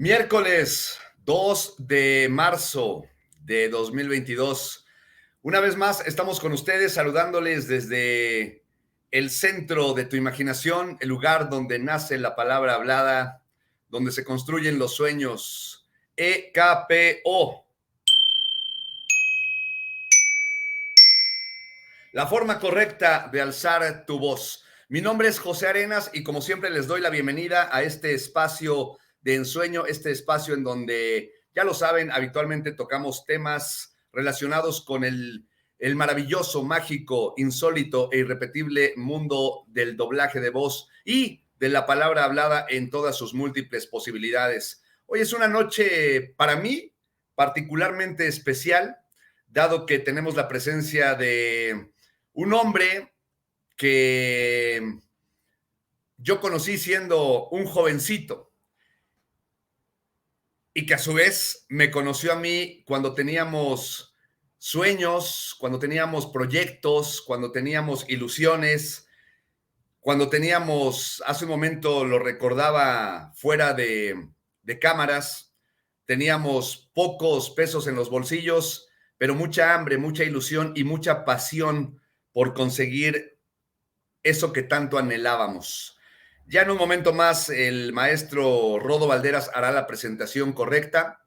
Miércoles 2 de marzo de 2022. Una vez más estamos con ustedes saludándoles desde el centro de tu imaginación, el lugar donde nace la palabra hablada, donde se construyen los sueños. EKPO. La forma correcta de alzar tu voz. Mi nombre es José Arenas y como siempre les doy la bienvenida a este espacio de ensueño, este espacio en donde, ya lo saben, habitualmente tocamos temas relacionados con el maravilloso, mágico, insólito e irrepetible mundo del doblaje de voz y de la palabra hablada en todas sus múltiples posibilidades. Hoy es una noche para mí particularmente especial, dado que tenemos la presencia de un hombre que yo conocí siendo un jovencito y que a su vez me conoció a mí cuando teníamos sueños, cuando teníamos proyectos, cuando teníamos ilusiones, cuando teníamos, hace un momento lo recordaba fuera de cámaras, teníamos pocos pesos en los bolsillos, pero mucha hambre, mucha ilusión y mucha pasión por conseguir eso que tanto anhelábamos. Ya en un momento más el maestro Rodo Valderas hará la presentación correcta,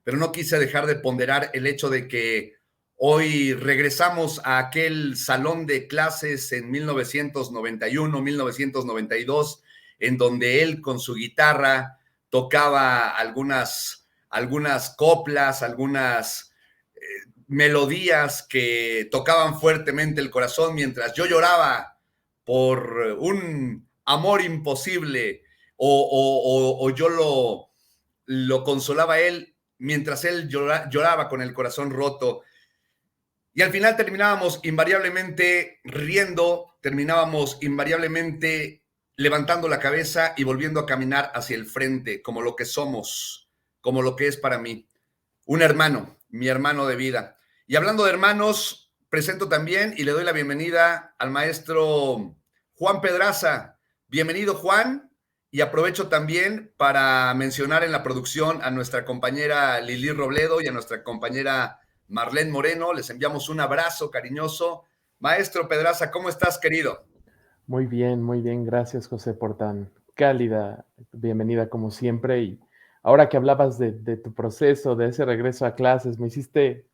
pero no quise dejar de ponderar el hecho de que hoy regresamos a aquel salón de clases en 1991, 1992, en donde él con su guitarra tocaba algunas coplas, algunas melodías que tocaban fuertemente el corazón mientras yo lloraba por un amor imposible o yo lo consolaba a él mientras él lloraba con el corazón roto. Y al final terminábamos invariablemente riendo, terminábamos invariablemente levantando la cabeza y volviendo a caminar hacia el frente, como lo que somos, como lo que es para mí. Un hermano, mi hermano de vida. Y hablando de hermanos, presento también y le doy la bienvenida al maestro Juan Pedraza. Bienvenido, Juan. Y aprovecho también para mencionar en la producción a nuestra compañera Lili Robledo y a nuestra compañera Marlene Moreno. Les enviamos un abrazo cariñoso. Maestro Pedraza, ¿cómo estás, querido? Muy bien. Gracias, José, por tan cálida bienvenida como siempre. Y ahora que hablabas de tu proceso, de ese regreso a clases, me hiciste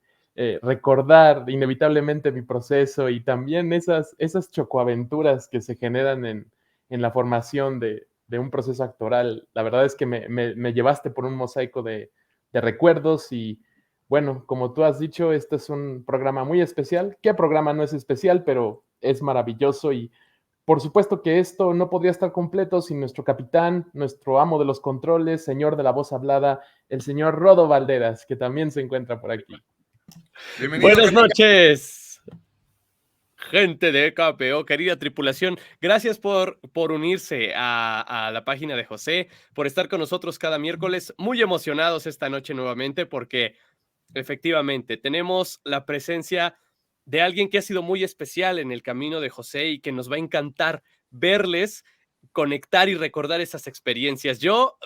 recordar inevitablemente mi proceso y también esas chocoaventuras que se generan en la formación de un proceso actoral. La verdad es que me llevaste por un mosaico de recuerdos y, bueno, como tú has dicho, este es un programa muy especial. ¿Qué programa no es especial? Pero es maravilloso y por supuesto que esto no podría estar completo sin nuestro capitán, nuestro amo de los controles, señor de la voz hablada, el señor Rodo Valderas, que también se encuentra por aquí. Bienvenido. Buenas noches, gente de EKPO, querida tripulación. Gracias por unirse a la página de José, por estar con nosotros cada miércoles. Muy emocionados esta noche nuevamente porque efectivamente tenemos la presencia de alguien que ha sido muy especial en el camino de José y que nos va a encantar verles, conectar y recordar esas experiencias. Yo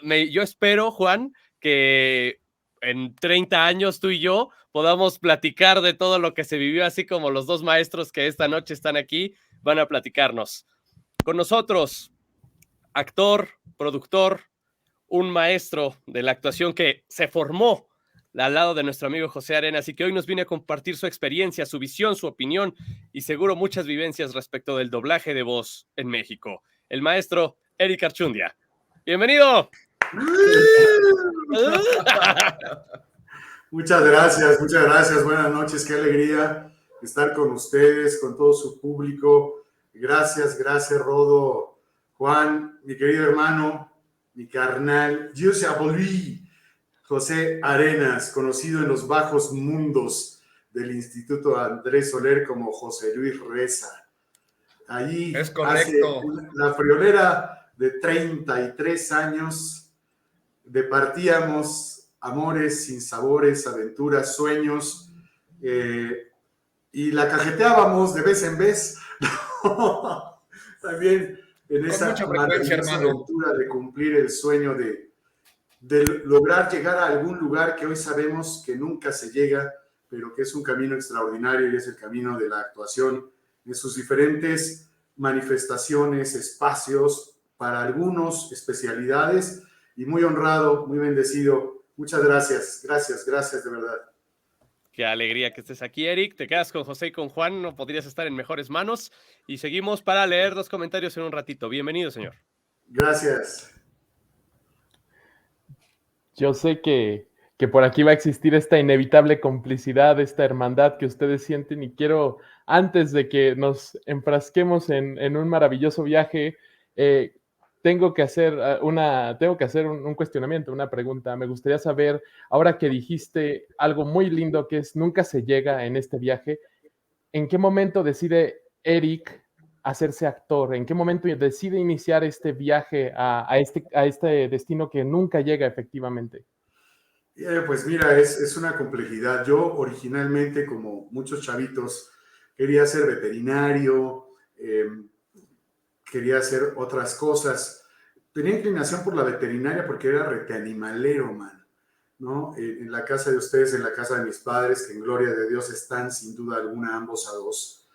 espero, Juan, que en 30 años tú y yo podamos platicar de todo lo que se vivió, así como los dos maestros que esta noche están aquí van a platicarnos. Con nosotros, actor, productor, un maestro de la actuación que se formó al lado de nuestro amigo José Arenas y que hoy nos viene a compartir su experiencia, su visión, su opinión y seguro muchas vivencias respecto del doblaje de voz en México. El maestro Eric Archundia. ¡Bienvenido! Muchas gracias. Buenas noches, qué alegría estar con ustedes, con todo su público. Gracias, Rodo, Juan, mi querido hermano, mi carnal, José Arenas, conocido en los bajos mundos del Instituto Andrés Soler como José Luis Reza. Allí es correcto. Hace la friolera de 33 años departíamos amores, sinsabores, aventuras, sueños, y la cajeteábamos de vez en vez. También en esa maravillosa aventura de cumplir el sueño de de lograr llegar a algún lugar que hoy sabemos que nunca se llega, pero que es un camino extraordinario y es el camino de la actuación en sus diferentes manifestaciones, espacios, para algunos especialidades, y muy honrado, muy bendecido. Muchas gracias, gracias de verdad. Qué alegría que estés aquí, Eric. Te quedas con José y con Juan, no podrías estar en mejores manos. Y seguimos para leer los comentarios en un ratito. Bienvenido, señor. Gracias. Yo sé que por aquí va a existir esta inevitable complicidad, esta hermandad que ustedes sienten, y quiero, antes de que nos enfrasquemos en un maravilloso viaje, tengo que hacer un cuestionamiento, una pregunta. Me gustaría saber, ahora que dijiste algo muy lindo que es nunca se llega en este viaje, ¿en qué momento decide Eric hacerse actor? ¿En qué momento decide iniciar este viaje a este destino que nunca llega efectivamente? Pues mira, es una complejidad. Yo originalmente, como muchos chavitos, quería ser veterinario, quería hacer otras cosas. Tenía inclinación por la veterinaria porque era reteanimalero, man, ¿no? En la casa de ustedes, en la casa de mis padres, que en gloria de Dios están sin duda alguna ambos a dos.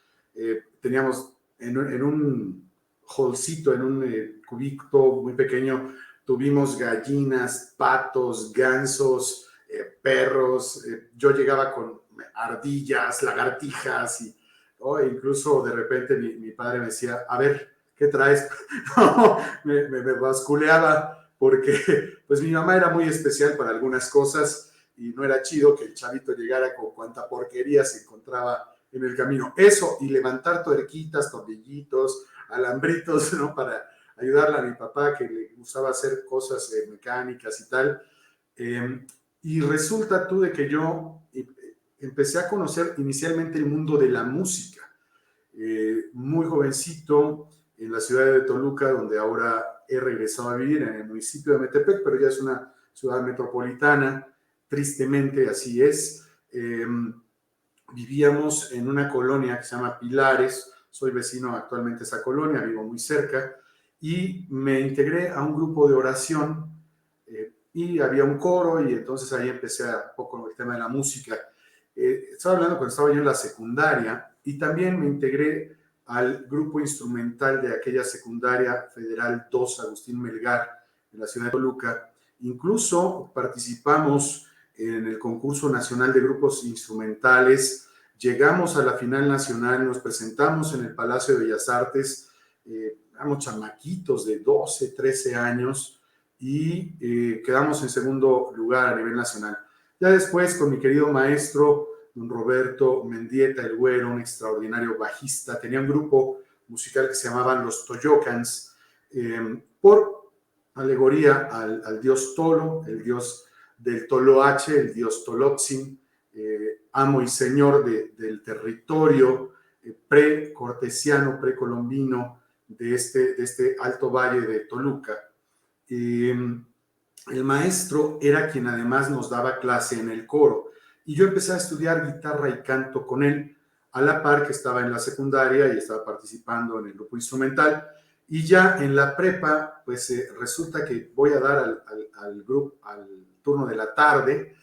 Teníamos en un hallcito, en un cubito muy pequeño, tuvimos gallinas, patos, gansos, perros. Yo llegaba con ardillas, lagartijas, y incluso de repente mi padre me decía, a ver, ¿qué traes? me basculeaba porque pues mi mamá era muy especial para algunas cosas y no era chido que el chavito llegara con cuanta porquería se encontraba en el camino. Eso, y levantar tuerquitas, tornillitos, alambritos, ¿no? Para ayudarle a mi papá, que le gustaba hacer cosas mecánicas y tal. Y resulta tú de que yo empecé a conocer inicialmente el mundo de la música. Muy jovencito, en la ciudad de Toluca, donde ahora he regresado a vivir, en el municipio de Metepec, pero ya es una ciudad metropolitana, tristemente así es. Vivíamos en una colonia que se llama Pilares, soy vecino actualmente de esa colonia, vivo muy cerca, y me integré a un grupo de oración, y había un coro, y entonces ahí empecé un poco con el tema de la música. Estaba hablando cuando estaba yo en la secundaria, y también me integré al grupo instrumental de aquella secundaria Federal 2 Agustín Melgar en la ciudad de Toluca. Incluso participamos en el concurso nacional de grupos instrumentales, llegamos a la final nacional, nos presentamos en el Palacio de Bellas Artes, éramos chamaquitos de 12, 13 años, y quedamos en segundo lugar a nivel nacional. Ya después, con mi querido maestro, don Roberto Mendieta, el Güero, un extraordinario bajista, tenía un grupo musical que se llamaban Los Toyocans, por alegoría al dios Tolo, el dios del Toloache, el dios Tolotzin, amo y señor del territorio pre-cortesiano, precolombino de este alto valle de Toluca. El maestro era quien además nos daba clase en el coro, y yo empecé a estudiar guitarra y canto con él, a la par que estaba en la secundaria y estaba participando en el grupo instrumental. Y ya en la prepa, pues resulta que voy a dar al turno de la tarde,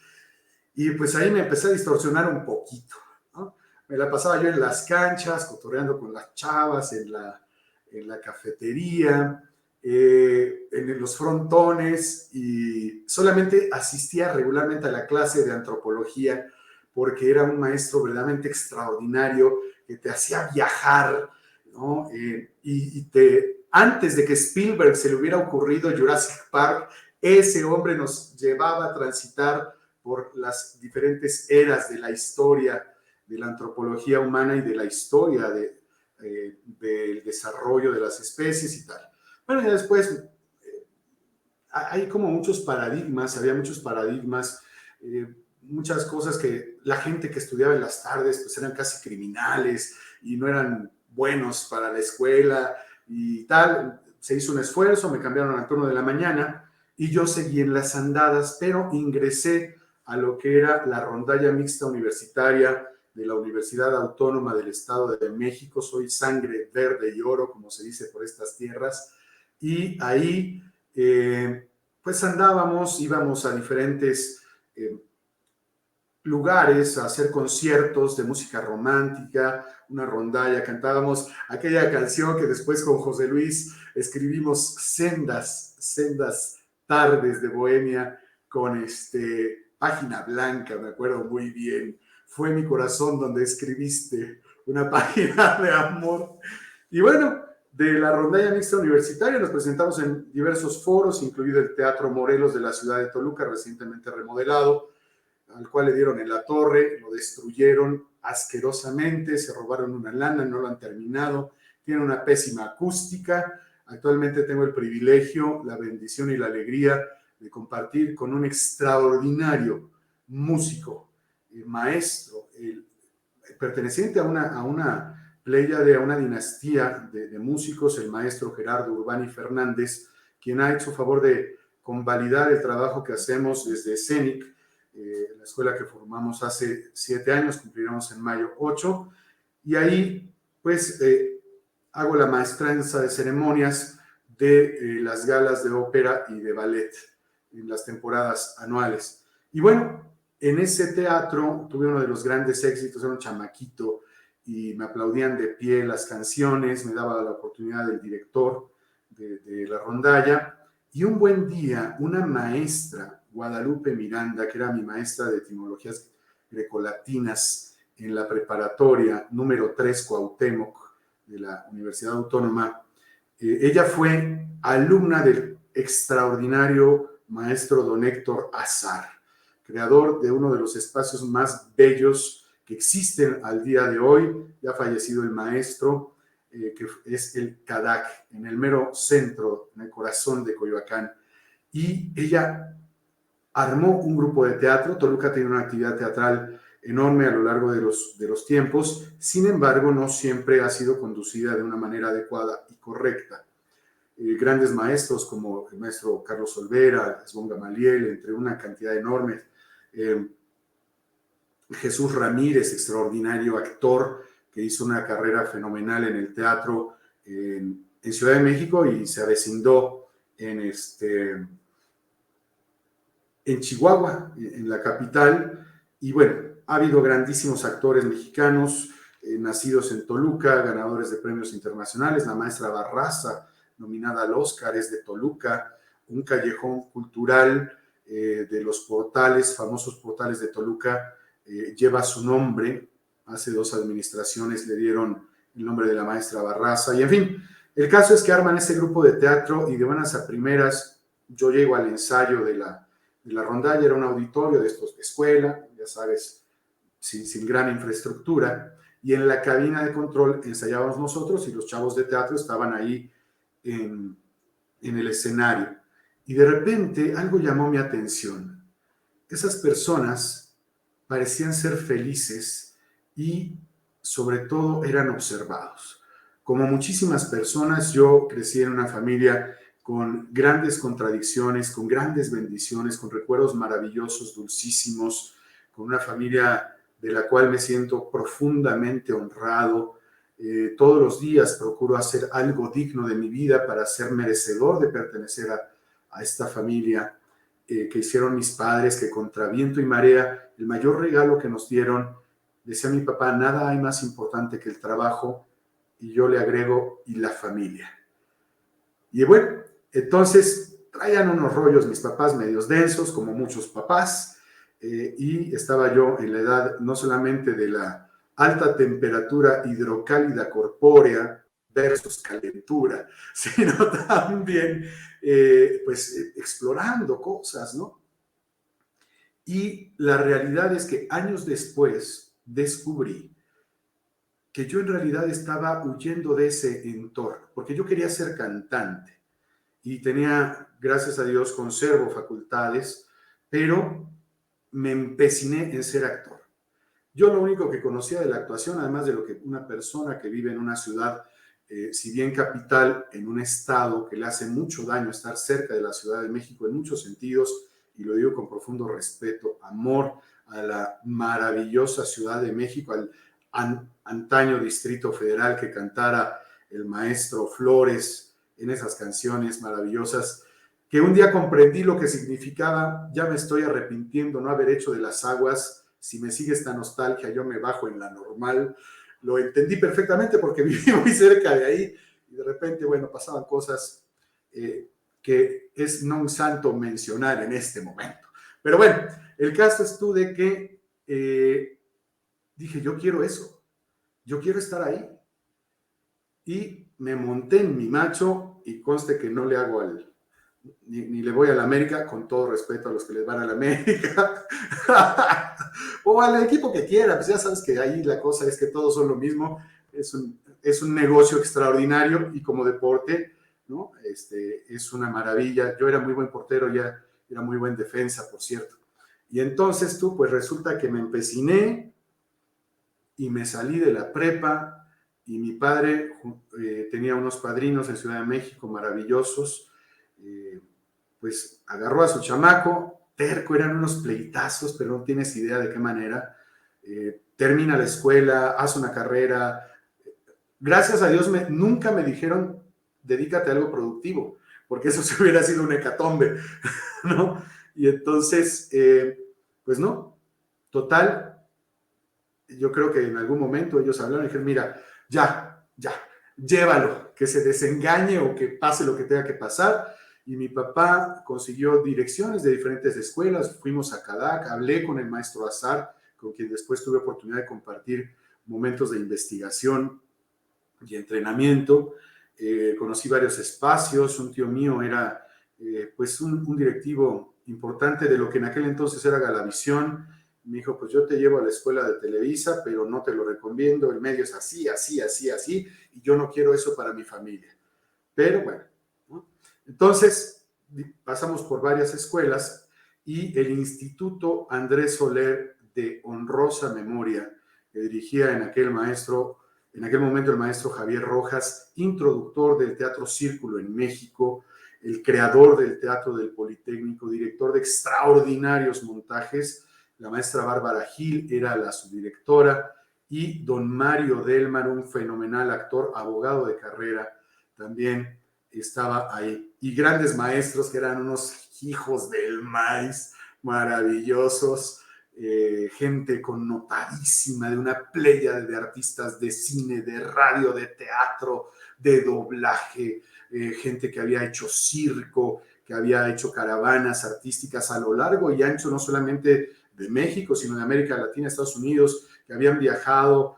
y pues ahí me empecé a distorsionar un poquito, ¿no? Me la pasaba yo en las canchas, cotorreando con las chavas, en la cafetería, en los frontones, y solamente asistía regularmente a la clase de antropología porque era un maestro verdaderamente extraordinario que te hacía viajar, ¿no? Antes de que Spielberg se le hubiera ocurrido Jurassic Park, ese hombre nos llevaba a transitar por las diferentes eras de la historia de la antropología humana y de la historia del desarrollo de las especies y tal. Bueno, ya después hay como había muchos paradigmas, muchas cosas que la gente que estudiaba en las tardes pues eran casi criminales y no eran buenos para la escuela y tal. Se hizo un esfuerzo, me cambiaron al turno de la mañana y yo seguí en las andadas, pero ingresé a lo que era la rondalla mixta universitaria de la Universidad Autónoma del Estado de México. Soy sangre verde y oro, como se dice por estas tierras, y ahí pues íbamos a diferentes lugares a hacer conciertos de música romántica, una rondalla, cantábamos aquella canción que después con José Luis escribimos sendas tardes de bohemia con Página Blanca, me acuerdo muy bien. Fue mi corazón donde escribiste una página de amor. Y bueno, de la rondalla mixta universitaria nos presentamos en diversos foros, incluido el Teatro Morelos de la ciudad de Toluca, recientemente remodelado, al cual le dieron en la torre, lo destruyeron asquerosamente, se robaron una lana, no lo han terminado, tiene una pésima acústica. Actualmente tengo el privilegio, la bendición y la alegría de compartir con un extraordinario músico, maestro, perteneciente a una pléyade, a una dinastía de músicos, el maestro Gerardo Urbani Fernández, quien ha hecho favor de convalidar el trabajo que hacemos desde CENIC, la escuela que formamos hace 7 años, cumpliremos en mayo 8, y ahí pues hago la maestranza de ceremonias de las galas de ópera y de ballet en las temporadas anuales. Y bueno, en ese teatro tuve uno de los grandes éxitos, era un chamaquito y me aplaudían de pie las canciones, me daba la oportunidad del director de la rondalla, y un buen día una maestra, Guadalupe Miranda, que era mi maestra de etimologías grecolatinas en la preparatoria número 3 Cuauhtémoc de la Universidad Autónoma, ella fue alumna del extraordinario maestro don Héctor Azar, creador de uno de los espacios más bellos que existen al día de hoy, ya fallecido el maestro, que es el CADAC, en el mero centro, en el corazón de Coyoacán. Y ella armó un grupo de teatro. Toluca tiene una actividad teatral enorme a lo largo de los tiempos, sin embargo, no siempre ha sido conducida de una manera adecuada y correcta. Grandes maestros como el maestro Carlos Olvera, Esbón Gamaliel, entre una cantidad enorme. Jesús Ramírez, extraordinario actor, que hizo una carrera fenomenal en el teatro en Ciudad de México y se avecindó en Chihuahua, en la capital. Y bueno, ha habido grandísimos actores mexicanos, nacidos en Toluca, ganadores de premios internacionales. La maestra Barraza, nominada al Oscar, es de Toluca, un callejón cultural de los portales, famosos portales de Toluca, lleva su nombre. Hace 2 administraciones le dieron el nombre de la maestra Barraza. Y en fin, el caso es que arman ese grupo de teatro y de buenas a primeras yo llego al ensayo de la rondalla. Era un auditorio de estos de escuela, ya sabes, sin gran infraestructura, y en la cabina de control ensayábamos nosotros y los chavos de teatro estaban ahí en el escenario. Y de repente algo llamó mi atención. Esas personas parecían ser felices y sobre todo eran observados. Como muchísimas personas, yo crecí en una familia con grandes contradicciones, con grandes bendiciones, con recuerdos maravillosos, dulcísimos, con una familia de la cual me siento profundamente honrado. Todos los días procuro hacer algo digno de mi vida para ser merecedor de pertenecer a esta familia que hicieron mis padres, que contra viento y marea, el mayor regalo que nos dieron, decía mi papá, nada hay más importante que el trabajo, y yo le agrego, y la familia. Y bueno, entonces traían unos rollos mis papás medios densos, como muchos papás, y estaba yo en la edad no solamente de la alta temperatura hidrocálida corpórea versus calentura, sino también pues explorando cosas, ¿no? Y la realidad es que años después descubrí que yo en realidad estaba huyendo de ese entorno, porque yo quería ser cantante y tenía, gracias a Dios, conservo facultades, pero me empeciné en ser actor. Yo lo único que conocía de la actuación, además de lo que una persona que vive en una ciudad, si bien capital, en un estado que le hace mucho daño estar cerca de la Ciudad de México en muchos sentidos, y lo digo con profundo respeto, amor a la maravillosa Ciudad de México, al antaño Distrito Federal que cantara el maestro Flores en esas canciones maravillosas. que un día comprendí lo que significaba, ya me estoy arrepintiendo no haber hecho de las aguas, si me sigue esta nostalgia yo me bajo en la normal, lo entendí perfectamente porque viví muy cerca de ahí y de repente, bueno, pasaban cosas que es non santo mencionar en este momento. Pero bueno, el caso es tú de que dije, yo quiero eso, yo quiero estar ahí. Y me monté en mi macho y conste que no le hago ni le voy a la América, con todo respeto a los que les van a la América, o al equipo que quiera, pues ya sabes que ahí la cosa es que todos son lo mismo, es un negocio extraordinario y como deporte, ¿no? Es una maravilla. Yo era muy buen portero, ya era muy buen defensa, por cierto. Y entonces tú, pues resulta que me empeciné y me salí de la prepa y mi padre tenía unos padrinos en Ciudad de México maravillosos, pues agarró a su chamaco, terco, eran unos pleitazos, pero no tienes idea de qué manera, termina la escuela, hace una carrera, gracias a Dios nunca me dijeron, dedícate a algo productivo, porque eso se hubiera sido un hecatombe, ¿no? Y entonces, pues no, total, yo creo que en algún momento ellos hablaron y dijeron, mira, ya, llévalo, que se desengañe o que pase lo que tenga que pasar. Y mi papá consiguió direcciones de diferentes escuelas, fuimos a Cadac, hablé con el maestro Azar, con quien después tuve oportunidad de compartir momentos de investigación y entrenamiento. Conocí varios espacios, un tío mío era pues un directivo importante de lo que en aquel entonces era Galavisión. Me dijo, pues yo te llevo a la escuela de Televisa, pero no te lo recomiendo, el medio es así, y yo no quiero eso para mi familia. Pero bueno, ¿no? Entonces pasamos por varias escuelas y el Instituto Andrés Soler de honrosa memoria, que dirigía en aquel momento el maestro Javier Rojas, introductor del Teatro Círculo en México, el creador del Teatro del Politécnico, director de extraordinarios montajes. La maestra Bárbara Gil era la subdirectora y don Mario Delmar, un fenomenal actor, abogado de carrera, también estaba ahí. Y grandes maestros que eran unos hijos del maíz maravillosos, gente connotadísima de una pléyade de artistas de cine, de radio, de teatro, de doblaje, gente que había hecho circo, que había hecho caravanas artísticas a lo largo y ancho, no solamente de México, sino de América Latina, Estados Unidos, que habían viajado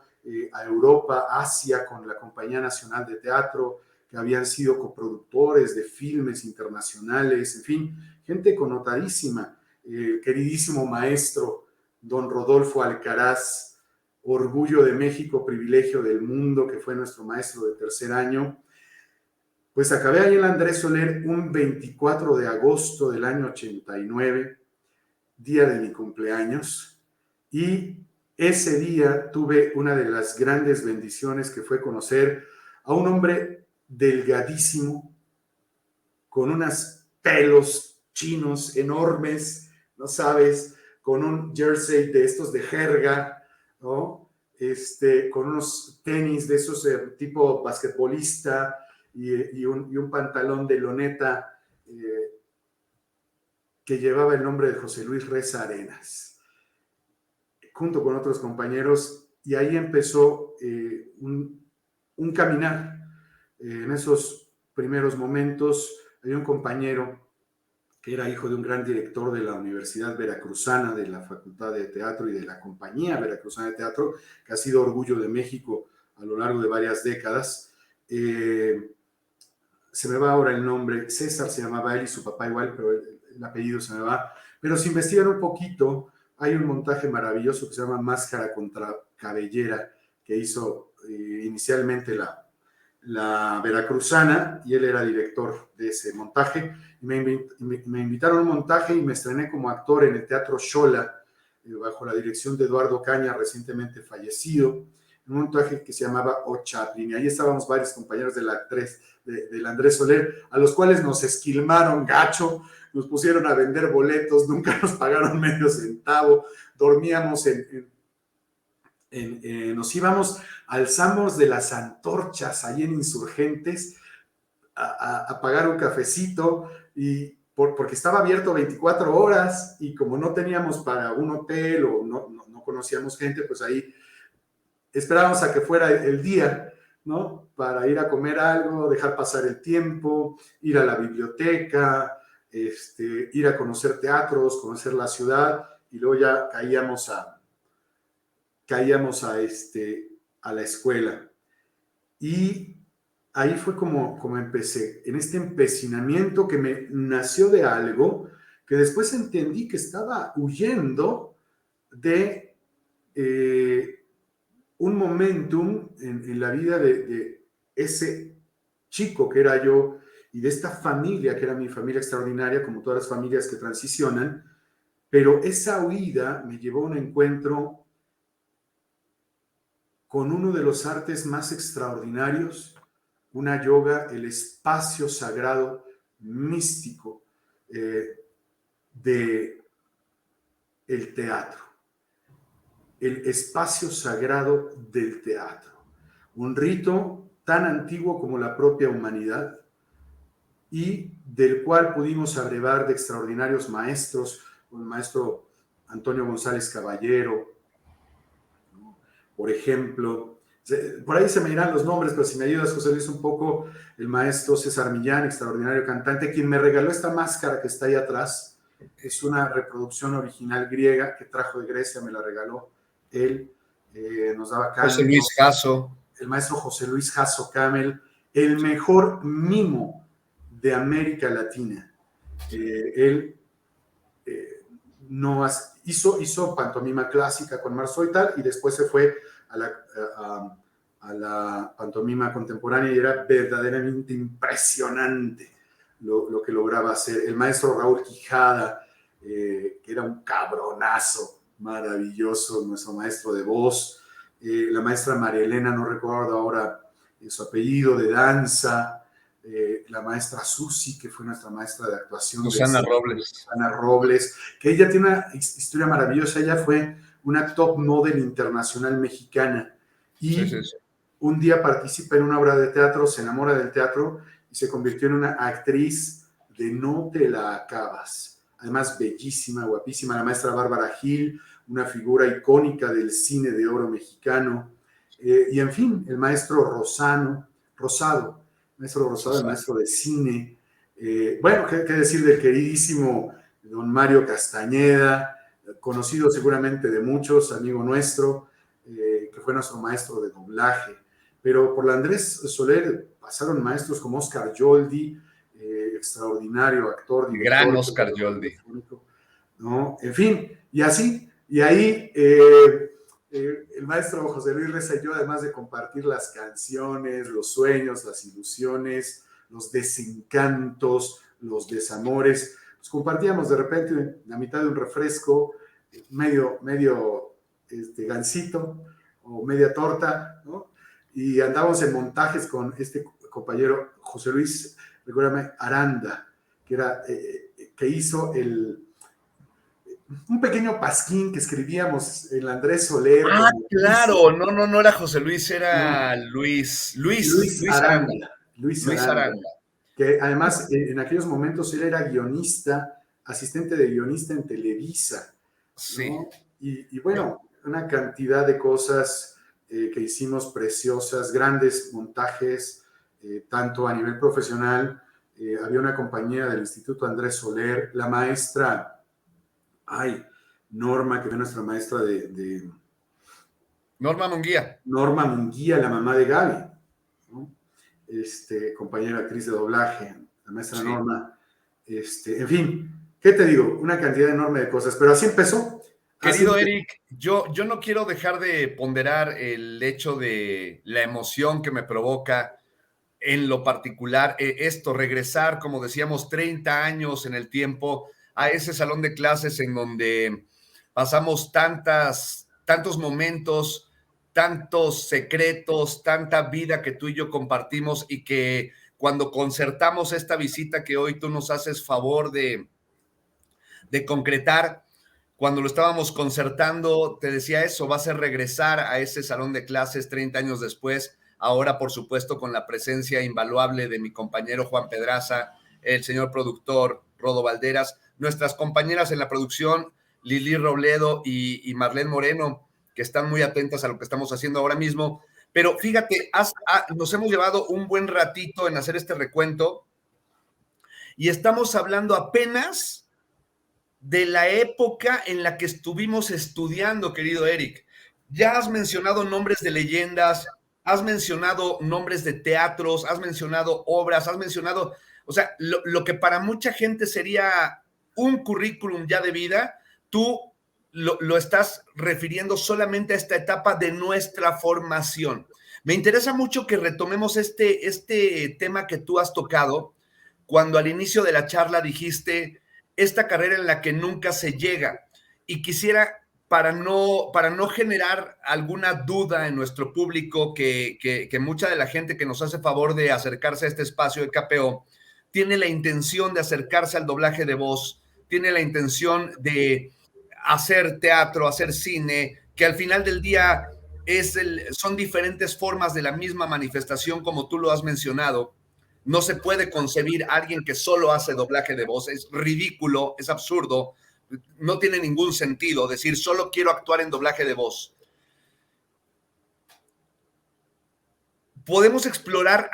a Europa, Asia con la Compañía Nacional de Teatro, que habían sido coproductores de filmes internacionales, en fin, gente connotadísima. Queridísimo maestro, don Rodolfo Alcaraz, orgullo de México, privilegio del mundo, que fue nuestro maestro de tercer año. Pues acabé ahí en Andrés Soler un 24 de agosto del año 89, día de mi cumpleaños, y ese día tuve una de las grandes bendiciones que fue conocer a un hombre delgadísimo, con unos pelos chinos enormes, no sabes, con un jersey de estos de jerga, ¿no? Con unos tenis de esos tipo basquetbolista y un pantalón de loneta que llevaba el nombre de José Luis Reza Arenas, junto con otros compañeros, y ahí empezó un caminar. En esos primeros momentos había un compañero que era hijo de un gran director de la Universidad Veracruzana, de la Facultad de Teatro y de la Compañía Veracruzana de Teatro, que ha sido orgullo de México a lo largo de varias décadas. Se me va ahora el nombre, César se llamaba él y su papá igual, pero el apellido se me va. Pero si investigan un poquito, hay un montaje maravilloso que se llama Máscara contra Cabellera, que hizo inicialmente la Veracruzana, y él era director de ese montaje. Y me invitaron a un montaje y me estrené como actor en el Teatro Xola, bajo la dirección de Eduardo Caña, recientemente fallecido, un montaje que se llamaba O Chaplin. Y ahí estábamos varios compañeros del Andrés Soler, a los cuales nos esquilmaron gacho, nos pusieron a vender boletos, nunca nos pagaron medio centavo, dormíamos nos íbamos, alzamos de las antorchas ahí en Insurgentes a pagar un cafecito y porque estaba abierto 24 horas y como no teníamos para un hotel o no conocíamos gente, pues ahí esperábamos a que fuera el día, ¿no? Para ir a comer algo, dejar pasar el tiempo, ir a la biblioteca, ir a conocer teatros, conocer la ciudad, y luego ya caíamos a la escuela. Y ahí fue como empecé, en este empecinamiento que me nació de algo que después entendí que estaba huyendo de un momentum en la vida de ese chico que era yo y de esta familia que era mi familia extraordinaria, como todas las familias que transicionan, pero esa huida me llevó a un encuentro con uno de los artes más extraordinarios, una yoga, el espacio sagrado místico de el teatro, el espacio sagrado del teatro, un rito tan antiguo como la propia humanidad y del cual pudimos abrevar de extraordinarios maestros, como el maestro Antonio González Caballero, ¿no? Por ejemplo, por ahí se me irán los nombres, pero si me ayudas, José Luis, un poco, el maestro César Millán, extraordinario cantante, quien me regaló esta máscara que está ahí atrás. Es una reproducción original griega que trajo de Grecia, me la regaló él. Nos daba canto. José Luis Jasso. El maestro José Luis Jasso Camel, el mejor mimo de América Latina. Él hizo pantomima clásica con Marceau y tal, y después se fue a la pantomima contemporánea y era verdaderamente impresionante lo que lograba hacer. El maestro Raúl Quijada, que era un cabronazo maravilloso, nuestro maestro de voz. La maestra María Elena, no recuerdo ahora su apellido, de danza. La maestra Susi, que fue nuestra maestra de actuación. Susana Robles. Susana Robles, que ella tiene una historia maravillosa. Ella fue una top model internacional mexicana y sí. Un día participa en una obra de teatro, se enamora del teatro y se convirtió en una actriz de no te la acabas. Además, bellísima, guapísima. La maestra Bárbara Gil, una figura icónica del cine de oro mexicano. Y en fin, el maestro Rosado, el maestro de cine. Bueno, ¿qué decir del queridísimo don Mario Castañeda, conocido seguramente de muchos, amigo nuestro, que fue nuestro maestro de doblaje. Pero por la Andrés Soler pasaron maestros como Oscar Yoldi, extraordinario actor, director. Gran Oscar Yoldi. ¿No? En fin, y así, y ahí el maestro José Luis Reza y yo, además de compartir las canciones, los sueños, las ilusiones, los desencantos, los desamores, pues compartíamos de repente la mitad de un refresco, medio gansito o media torta, ¿no? Y andábamos en montajes con este compañero José Luis, recuérdame, Aranda, que hizo un pequeño pasquín que escribíamos en Andrés Soler. Ah, claro, no era José Luis, era Luis Aranda. Luis Aranda. Que además en aquellos momentos él era guionista, asistente de guionista en Televisa. Sí. ¿No? Y bueno, una cantidad de cosas que hicimos preciosas, grandes montajes, tanto a nivel profesional. Había una compañía del Instituto Andrés Soler, la maestra, Norma, que fue nuestra maestra de Norma Munguía. Norma Munguía, la mamá de Gaby, ¿no? Compañera actriz de doblaje, la maestra sí. Norma. En fin, ¿qué te digo? Una cantidad enorme de cosas, pero así empezó. Querido Eric, yo no quiero dejar de ponderar el hecho de la emoción que me provoca en lo particular regresar, como decíamos, 30 años en el tiempo a ese salón de clases en donde pasamos tantos momentos, tantos secretos, tanta vida que tú y yo compartimos y que cuando concertamos esta visita que hoy tú nos haces favor de concretar, cuando lo estábamos concertando, te decía eso, va a ser regresar a ese salón de clases 30 años después, ahora por supuesto con la presencia invaluable de mi compañero Juan Pedraza, el señor productor Rodo Valderas, nuestras compañeras en la producción, Lili Robledo y Marlene Moreno, que están muy atentas a lo que estamos haciendo ahora mismo. Pero fíjate, nos hemos llevado un buen ratito en hacer este recuento y estamos hablando apenas de la época en la que estuvimos estudiando, querido Eric. Ya has mencionado nombres de leyendas, has mencionado nombres de teatros, has mencionado obras, has mencionado, o sea, lo que para mucha gente sería un currículum ya de vida, tú lo estás refiriendo solamente a esta etapa de nuestra formación. Me interesa mucho que retomemos este tema que tú has tocado, cuando al inicio de la charla dijiste esta carrera en la que nunca se llega. Y quisiera, para no generar alguna duda en nuestro público, que mucha de la gente que nos hace favor de acercarse a este espacio de KPO tiene la intención de acercarse al doblaje de voz, tiene la intención de hacer teatro, hacer cine, que al final del día son diferentes formas de la misma manifestación, como tú lo has mencionado. No se puede concebir a alguien que solo hace doblaje de voz. Es ridículo, es absurdo. No tiene ningún sentido decir solo quiero actuar en doblaje de voz. Podemos explorar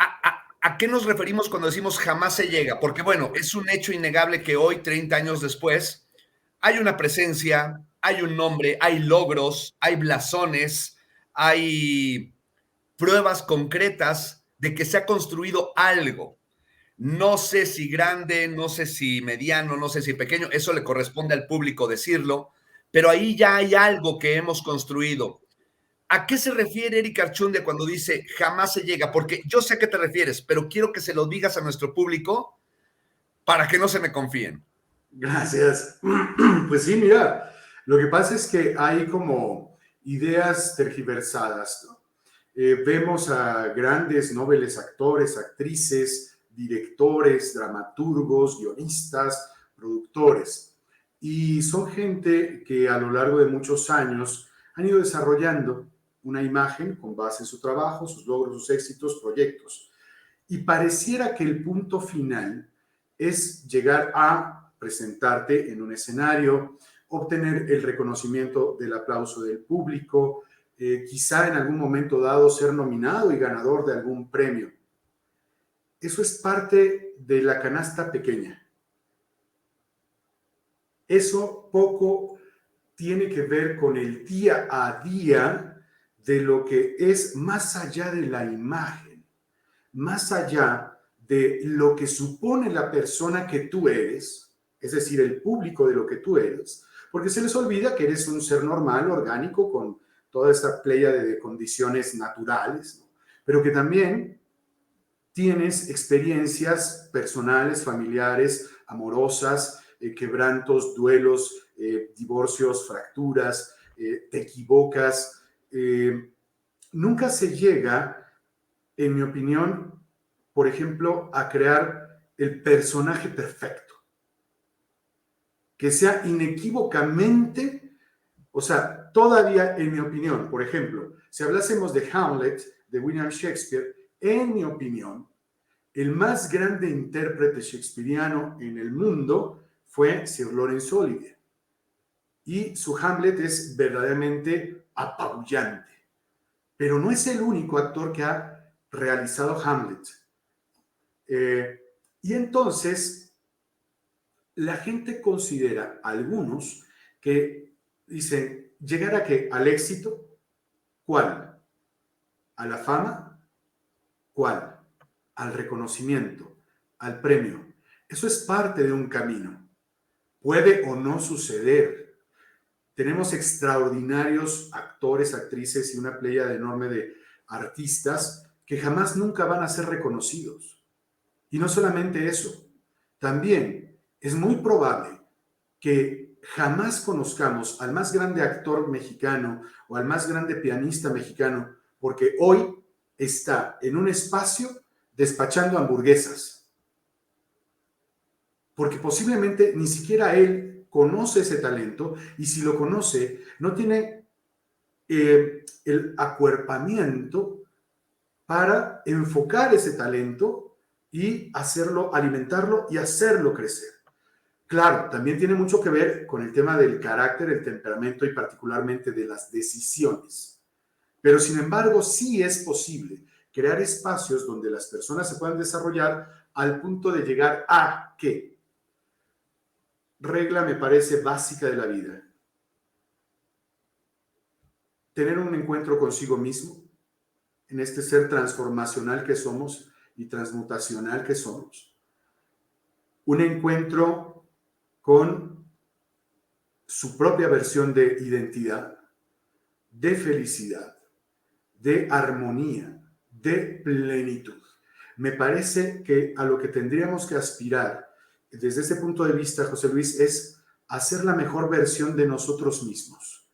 a qué nos referimos cuando decimos jamás se llega, porque bueno, es un hecho innegable que hoy, 30 años después, hay una presencia, hay un nombre, hay logros, hay blasones, hay pruebas concretas de que se ha construido algo. No sé si grande, no sé si mediano, no sé si pequeño, eso le corresponde al público decirlo, pero ahí ya hay algo que hemos construido. ¿A qué se refiere Eric Archundia cuando dice jamás se llega? Porque yo sé a qué te refieres, pero quiero que se lo digas a nuestro público para que no se me confíen. Gracias. Pues sí, mira, lo que pasa es que hay como ideas tergiversadas, ¿no? Vemos a grandes nobles actores, actrices, directores, dramaturgos, guionistas, productores. Y son gente que a lo largo de muchos años han ido desarrollando una imagen con base en su trabajo, sus logros, sus éxitos, proyectos. Y pareciera que el punto final es llegar a presentarte en un escenario, obtener el reconocimiento del aplauso del público, quizá en algún momento dado ser nominado y ganador de algún premio. Eso es parte de la canasta pequeña. Eso poco tiene que ver con el día a día de lo que es más allá de la imagen, más allá de lo que supone la persona que tú eres, es decir, el público de lo que tú eres, porque se les olvida que eres un ser normal, orgánico, con toda esta pléyade de condiciones naturales, ¿no? Pero que también tienes experiencias personales, familiares, amorosas, quebrantos, duelos, divorcios, fracturas, te equivocas. Nunca se llega, en mi opinión, por ejemplo, a crear el personaje perfecto, que sea inequívocamente, o sea, todavía en mi opinión, por ejemplo, si hablásemos de Hamlet, de William Shakespeare, en mi opinión, el más grande intérprete shakespeariano en el mundo fue Sir Laurence Olivier. Y su Hamlet es verdaderamente apabullante. Pero no es el único actor que ha realizado Hamlet. Y entonces, la gente considera, algunos, que dicen, ¿llegar a qué? ¿Al éxito? ¿Cuál? ¿A la fama? ¿Cuál? Al reconocimiento, al premio. Eso es parte de un camino. Puede o no suceder. Tenemos extraordinarios actores, actrices y una pléyade enorme de artistas que jamás nunca van a ser reconocidos. Y no solamente eso, también es muy probable que jamás conozcamos al más grande actor mexicano o al más grande pianista mexicano, porque hoy está en un espacio despachando hamburguesas, porque posiblemente ni siquiera él conoce ese talento, y si lo conoce, no tiene el acuerpamiento para enfocar ese talento y hacerlo, alimentarlo y hacerlo crecer. Claro, también tiene mucho que ver con el tema del carácter, el temperamento y particularmente de las decisiones. Pero sin embargo, sí es posible crear espacios donde las personas se puedan desarrollar al punto de llegar a ¿qué? Regla me parece básica de la vida. Tener un encuentro consigo mismo, en este ser transformacional que somos y transmutacional que somos. Un encuentro con su propia versión de identidad, de felicidad, de armonía, de plenitud. Me parece que a lo que tendríamos que aspirar desde ese punto de vista, José Luis, es hacer la mejor versión de nosotros mismos.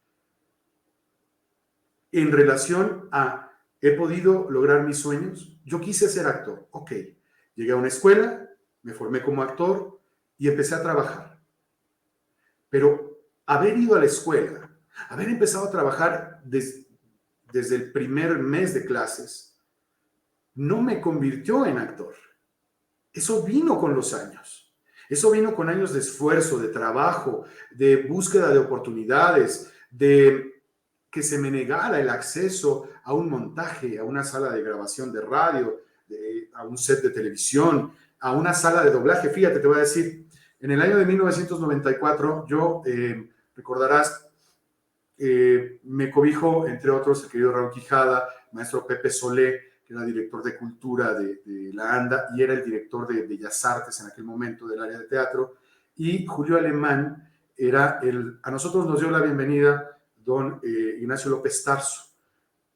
En relación a, ¿he podido lograr mis sueños? Yo quise ser actor, ok. Llegué a una escuela, me formé como actor y empecé a trabajar. Pero haber ido a la escuela, haber empezado a trabajar desde el primer mes de clases, no me convirtió en actor. Eso vino con los años. Eso vino con años de esfuerzo, de trabajo, de búsqueda de oportunidades, de que se me negara el acceso a un montaje, a una sala de grabación de radio, a un set de televisión, a una sala de doblaje. Fíjate, te voy a decir, en el año de 1994, yo, recordarás, me cobijo, entre otros, el querido Raúl Quijada, maestro Pepe Solé, que era director de cultura de la ANDA y era el director de Bellas Artes en aquel momento del área de teatro, y Julio Alemán era a nosotros nos dio la bienvenida don Ignacio López Tarso,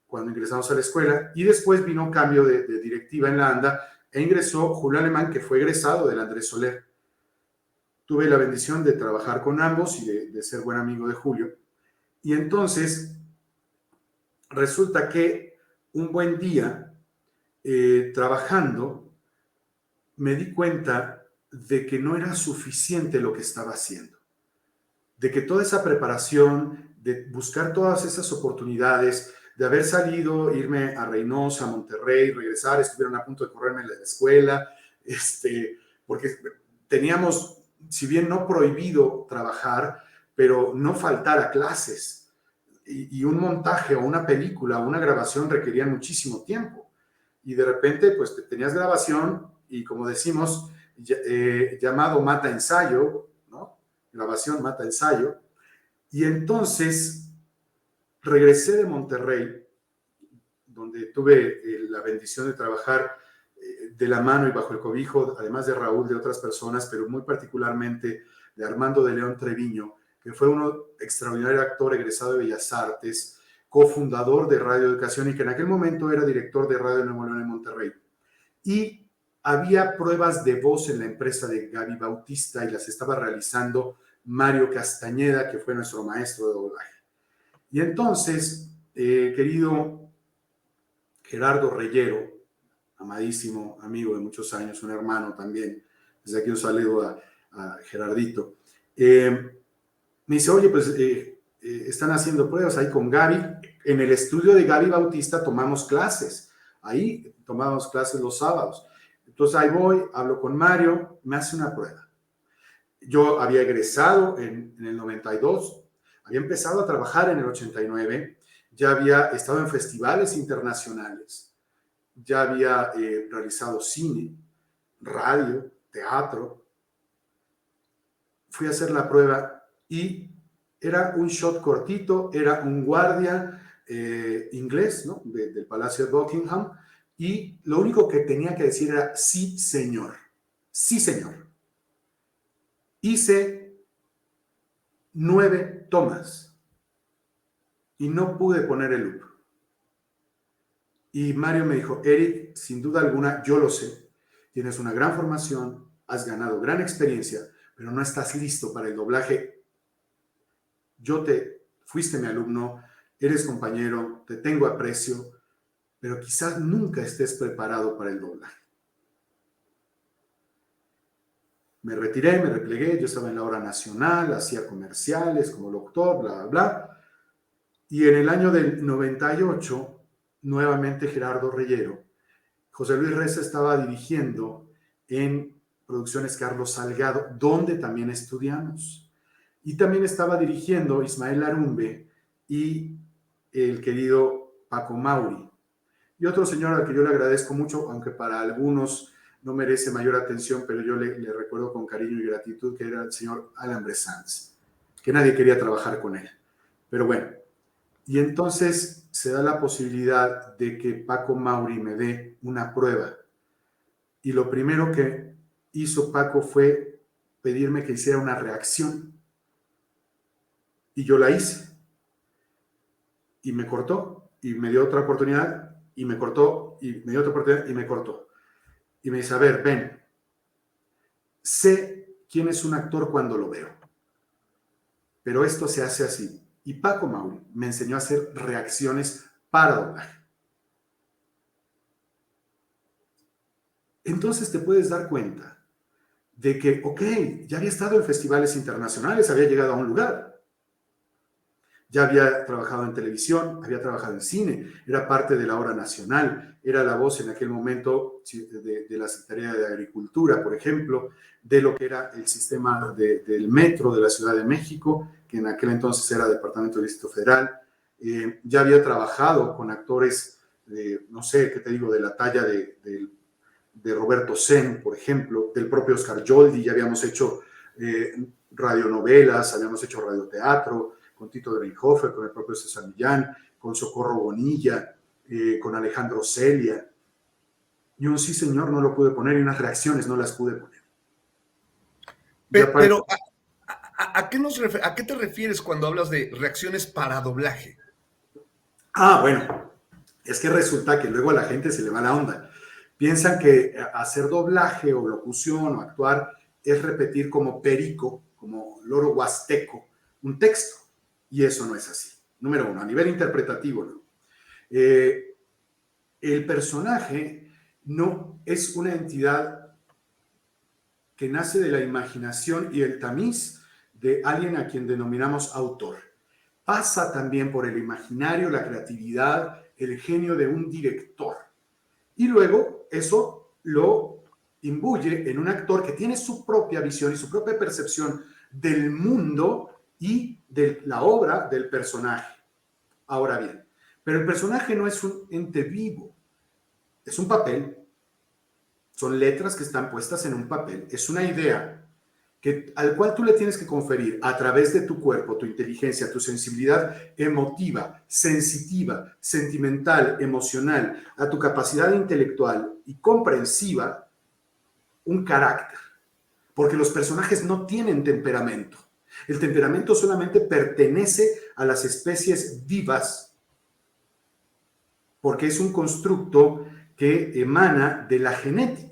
cuando ingresamos a la escuela, y después vino un cambio de directiva en la ANDA, e ingresó Julio Alemán, que fue egresado del Andrés Soler. Tuve la bendición de trabajar con ambos y de ser buen amigo de Julio. Y entonces, resulta que un buen día, trabajando, me di cuenta de que no era suficiente lo que estaba haciendo. De que toda esa preparación, de buscar todas esas oportunidades, de haber salido, irme a Reynosa, a Monterrey, regresar, estuvieron a punto de correrme de la escuela, porque teníamos, si bien no prohibido trabajar, pero no faltar a clases. Y un montaje o una película o una grabación requerían muchísimo tiempo. Y de repente, pues tenías grabación y, como decimos, llamado mata ensayo, ¿no? Grabación mata ensayo. Y entonces regresé de Monterrey, donde tuve la bendición de trabajar de la mano y bajo el cobijo, además de Raúl, de otras personas, pero muy particularmente de Armando de León Treviño, que fue un extraordinario actor egresado de Bellas Artes, cofundador de Radio Educación y que en aquel momento era director de Radio Nuevo León en Monterrey. Y había pruebas de voz en la empresa de Gaby Bautista y las estaba realizando Mario Castañeda, que fue nuestro maestro de doblaje. Y entonces, querido Gerardo Reyero, amadísimo amigo de muchos años, un hermano también, desde aquí un saludo a Gerardito, me dice, oye, pues están haciendo pruebas ahí con Gaby. En el estudio de Gaby Bautista tomamos clases, ahí tomamos clases los sábados. Entonces ahí voy, hablo con Mario, me hace una prueba. Yo había egresado en el 92, había empezado a trabajar en el 89, ya había estado en festivales internacionales, ya había realizado cine, radio, teatro. Fui a hacer la prueba y era un shot cortito, era un guardia inglés, ¿no? Del Palacio de Buckingham, y lo único que tenía que decir era sí, señor. Sí, señor. Hice 9 tomas y no pude poner el loop. Y Mario me dijo, Eric, sin duda alguna, yo lo sé, tienes una gran formación, has ganado gran experiencia, pero no estás listo para el doblaje. Fuiste mi alumno, eres compañero, te tengo aprecio, pero quizás nunca estés preparado para el doblaje. Me retiré, me replegué, yo estaba en la hora nacional, hacía comerciales como locutor, bla, bla, bla. Y en el año del 98, nuevamente Gerardo Reyero, José Luis Reza estaba dirigiendo en Producciones Carlos Salgado, donde también estudiamos. Y también estaba dirigiendo Ismael Arumbe y el querido Paco Mauri. Y otro señor al que yo le agradezco mucho, aunque para algunos no merece mayor atención, pero yo le recuerdo con cariño y gratitud, que era el señor Alan Bressanz, que nadie quería trabajar con él. Pero bueno, y entonces se da la posibilidad de que Paco Mauri me dé una prueba. Y lo primero que hizo Paco fue pedirme que hiciera una reacción. Y yo la hice. Y me cortó, y me dio otra oportunidad, y me cortó, y me dio otra oportunidad, y me cortó. Y me dice, a ver, ven, sé quién es un actor cuando lo veo, pero esto se hace así. Y Paco Mauri me enseñó a hacer reacciones para doblaje. Entonces te puedes dar cuenta de que, ok, ya había estado en festivales internacionales, había llegado a un lugar. Ya había trabajado en televisión, había trabajado en cine, era parte de la Hora Nacional, era la voz en aquel momento de la Secretaría de Agricultura, por ejemplo, de lo que era el sistema del metro de la Ciudad de México, que en aquel entonces era Departamento del Distrito Federal. Ya había trabajado con actores, no sé, ¿qué te digo?, de la talla de Roberto Sen, por ejemplo, del propio Oscar Yoldi. Ya habíamos hecho radionovelas, habíamos hecho radioteatro, con Tito Dreinhofer, con el propio César Millán, con Socorro Bonilla, con Alejandro Celia. Y un sí señor no lo pude poner, y unas reacciones no las pude poner. Pero ¿a qué te refieres cuando hablas de reacciones para doblaje? Ah, bueno, es que resulta que luego a la gente se le va la onda. Piensan que hacer doblaje o locución o actuar es repetir como perico, como loro huasteco, un texto. Y eso no es así. Número uno, a nivel interpretativo, ¿no? El personaje no es una entidad que nace de la imaginación y el tamiz de alguien a quien denominamos autor. Pasa también por el imaginario, la creatividad, el genio de un director. Y luego eso lo imbuye en un actor que tiene su propia visión y su propia percepción del mundo y de la obra del personaje. Ahora bien, pero el personaje no es un ente vivo, es un papel, son letras que están puestas en un papel, es una idea al cual tú le tienes que conferir a través de tu cuerpo, tu inteligencia, tu sensibilidad emotiva, sensitiva, sentimental, emocional, a tu capacidad intelectual y comprensiva, un carácter, porque los personajes no tienen temperamento. El temperamento solamente pertenece a las especies vivas, porque es un constructo que emana de la genética.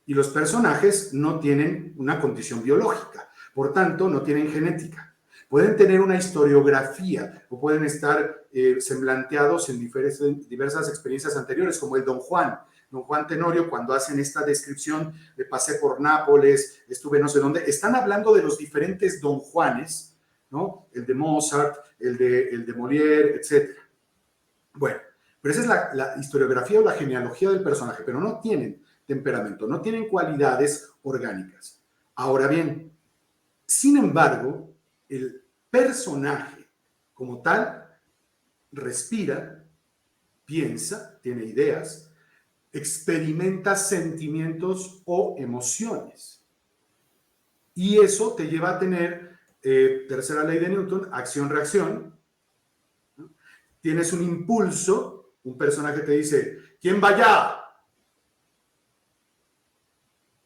Y los personajes no tienen una condición biológica, por tanto, no tienen genética. Pueden tener una historiografía o pueden estar semblanteados en diversas experiencias anteriores, como el Don Juan Tenorio, cuando hacen esta descripción de pasé por Nápoles, estuve no sé dónde, están hablando de los diferentes Don Juanes, ¿no? El de Mozart, el de Molière, etc. Bueno, pero esa es la historiografía o la genealogía del personaje, pero no tienen temperamento, no tienen cualidades orgánicas. Ahora bien, sin embargo, el personaje como tal respira, piensa, tiene ideas, experimenta sentimientos o emociones. Y eso te lleva a tener, tercera ley de Newton, acción-reacción. ¿No? Tienes un impulso, un personaje te dice, ¿quién va allá?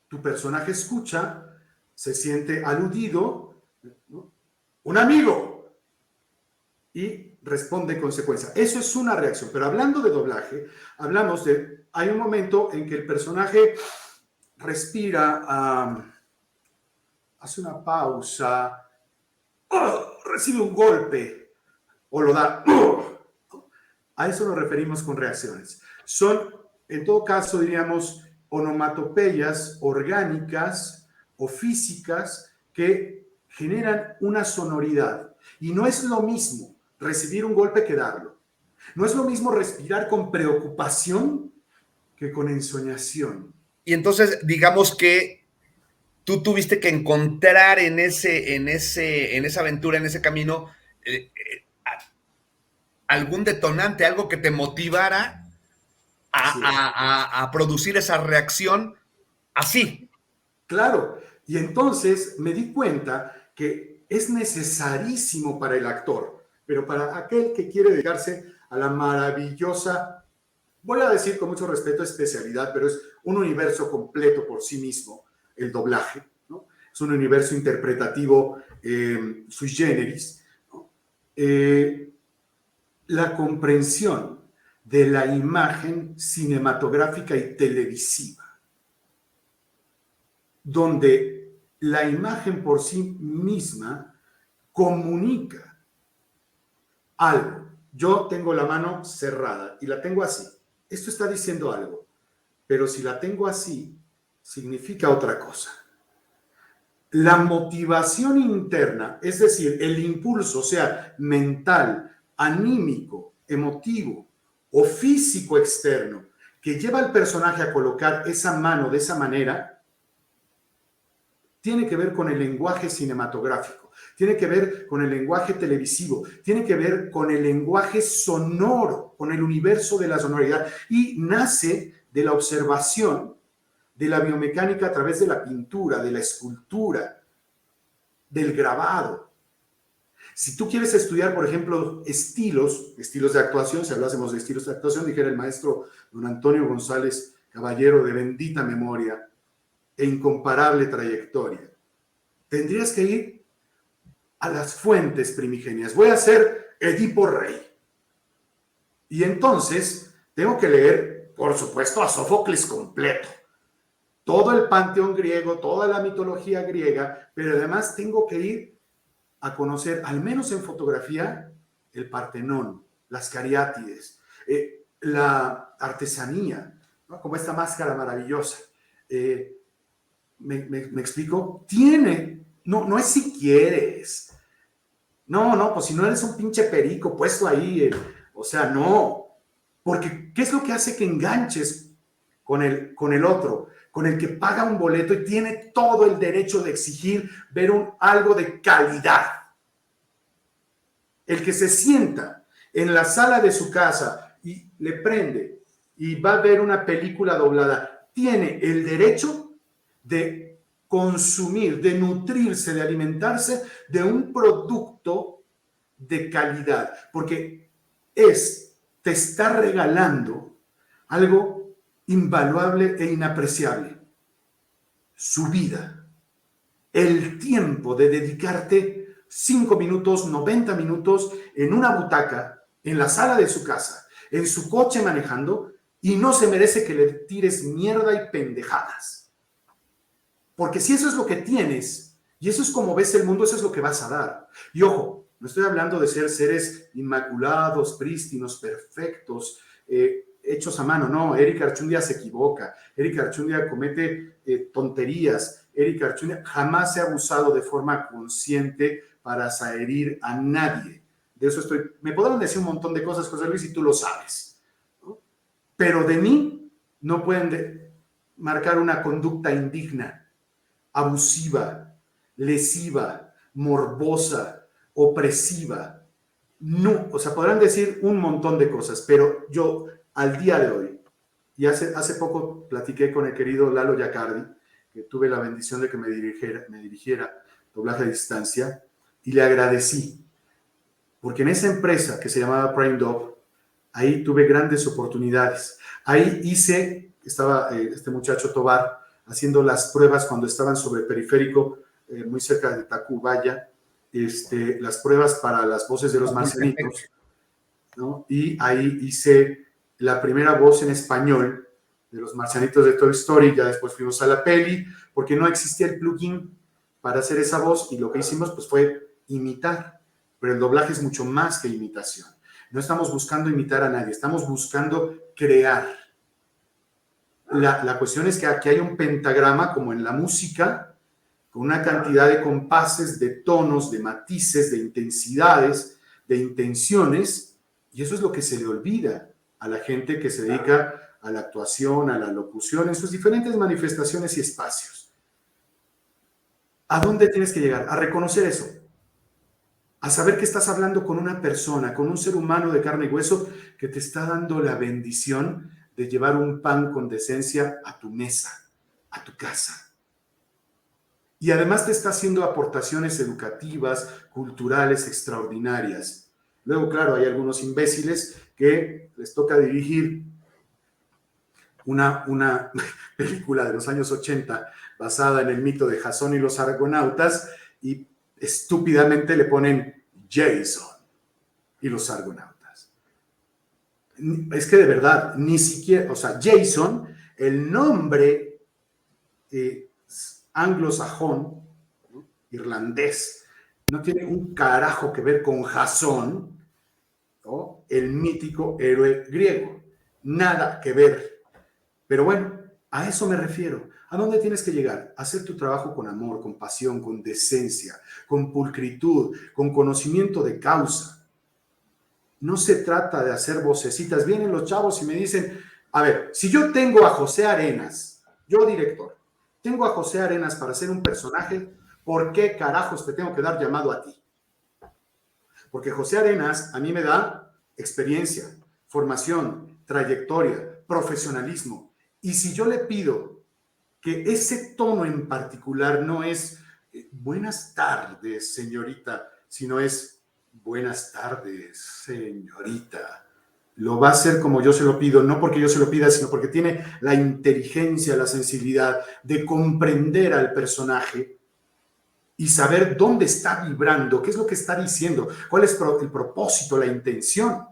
Tu personaje escucha, se siente aludido, ¿no? Un amigo, y responde en consecuencia. Eso es una reacción. Pero hablando de doblaje, hablamos de, hay un momento en que el personaje respira, hace una pausa, recibe un golpe o lo da. A eso nos referimos con reacciones. Son, en todo caso, diríamos, onomatopeyas orgánicas o físicas que generan una sonoridad. Y no es lo mismo recibir un golpe que darlo. No es lo mismo respirar con preocupación que con ensoñación. Y entonces, digamos que tú tuviste que encontrar en esa aventura, en ese camino, algún detonante, algo que te motivara a producir esa reacción así. Claro, y entonces me di cuenta que es necesarísimo para el actor, pero para aquel que quiere dedicarse a la maravillosa, voy a decir con mucho respeto especialidad, pero es un universo completo por sí mismo, el doblaje, ¿no? Es un universo interpretativo sui generis, ¿no? La comprensión de la imagen cinematográfica y televisiva, donde la imagen por sí misma comunica algo. Yo tengo la mano cerrada y la tengo así. Esto está diciendo algo, pero si la tengo así, significa otra cosa. La motivación interna, es decir, el impulso, sea mental, anímico, emotivo o físico externo, que lleva al personaje a colocar esa mano de esa manera, tiene que ver con el lenguaje cinematográfico, tiene que ver con el lenguaje televisivo, tiene que ver con el lenguaje sonoro, con el universo de la sonoridad, y nace de la observación de la biomecánica a través de la pintura, de la escultura, del grabado. Si tú quieres estudiar, por ejemplo, estilos de actuación, si hablásemos de estilos de actuación, dijera el maestro don Antonio González Caballero, de bendita memoria e incomparable trayectoria, tendrías que ir a las fuentes primigenias. Voy a ser Edipo Rey. Y entonces tengo que leer, por supuesto, a Sófocles completo. Todo el panteón griego, toda la mitología griega, pero además tengo que ir a conocer, al menos en fotografía, el Partenón, las Cariátides, la artesanía, ¿no? Como esta máscara maravillosa. ¿Me explico? No es si quieres. No, pues si no eres un pinche perico puesto ahí, o sea, no. Porque, ¿qué es lo que hace que enganches con el otro? Con el que paga un boleto y tiene todo el derecho de exigir ver algo de calidad. El que se sienta en la sala de su casa y le prende y va a ver una película doblada, tiene el derecho de consumir, de nutrirse, de alimentarse de un producto de calidad, porque te está regalando algo invaluable e inapreciable: su vida, el tiempo de dedicarte 5 minutos, 90 minutos en una butaca, en la sala de su casa, en su coche manejando, y no se merece que le tires mierda y pendejadas. Porque si eso es lo que tienes, y eso es como ves el mundo, eso es lo que vas a dar. Y ojo, no estoy hablando de ser seres inmaculados, prístinos, perfectos, hechos a mano. No, Eric Archundia se equivoca. Eric Archundia comete tonterías. Eric Archundia jamás se ha abusado de forma consciente para herir a nadie. De eso me podrán decir un montón de cosas, José Luis, y tú lo sabes, ¿no? Pero de mí no pueden marcar una conducta indigna, abusiva, lesiva, morbosa, opresiva. No, o sea, podrán decir un montón de cosas, pero yo al día de hoy, y hace poco platiqué con el querido Lalo Yacardi, que tuve la bendición de que me dirigiera doblaje a distancia, y le agradecí, porque en esa empresa que se llamaba Prime Dub, ahí tuve grandes oportunidades. Ahí estaba este muchacho Tobar haciendo las pruebas cuando estaban sobre el periférico, muy cerca de Tacubaya, las pruebas para las voces de los marcianitos, ¿no? Y ahí hice la primera voz en español de los marcianitos de Toy Story. Ya después fuimos a la peli, porque no existía el plugin para hacer esa voz, y lo que hicimos pues fue imitar, pero el doblaje es mucho más que imitación. No estamos buscando imitar a nadie, estamos buscando crear. La cuestión es que aquí hay un pentagrama, como en la música, con una cantidad de compases, de tonos, de matices, de intensidades, de intenciones, y eso es lo que se le olvida a la gente que se dedica a la actuación, a la locución, en sus diferentes manifestaciones y espacios. ¿A dónde tienes que llegar? A reconocer eso. A saber que estás hablando con una persona, con un ser humano de carne y hueso que te está dando la bendición de llevar un pan con decencia a tu mesa, a tu casa. Y además te está haciendo aportaciones educativas, culturales extraordinarias. Luego, claro, hay algunos imbéciles que les toca dirigir una película de los años 80 basada en el mito de Jasón y los argonautas y estúpidamente le ponen Jason y los argonautas. Es que de verdad, ni siquiera, o sea, Jason, el nombre anglosajón, irlandés, no tiene un carajo que ver con Jasón, ¿no? El mítico héroe griego. Nada que ver. Pero bueno, a eso me refiero. ¿A dónde tienes que llegar? A hacer tu trabajo con amor, con pasión, con decencia, con pulcritud, con conocimiento de causa. No se trata de hacer vocecitas. Vienen los chavos y me dicen, a ver, si yo tengo a José Arenas, yo director, tengo a José Arenas para ser un personaje, ¿por qué carajos te tengo que dar llamado a ti? Porque José Arenas a mí me da experiencia, formación, trayectoria, profesionalismo. Y si yo le pido que ese tono en particular no es buenas tardes, señorita, sino es buenas tardes, señorita, lo va a hacer como yo se lo pido, no porque yo se lo pida, sino porque tiene la inteligencia, la sensibilidad de comprender al personaje y saber dónde está vibrando, qué es lo que está diciendo, cuál es el propósito, la intención,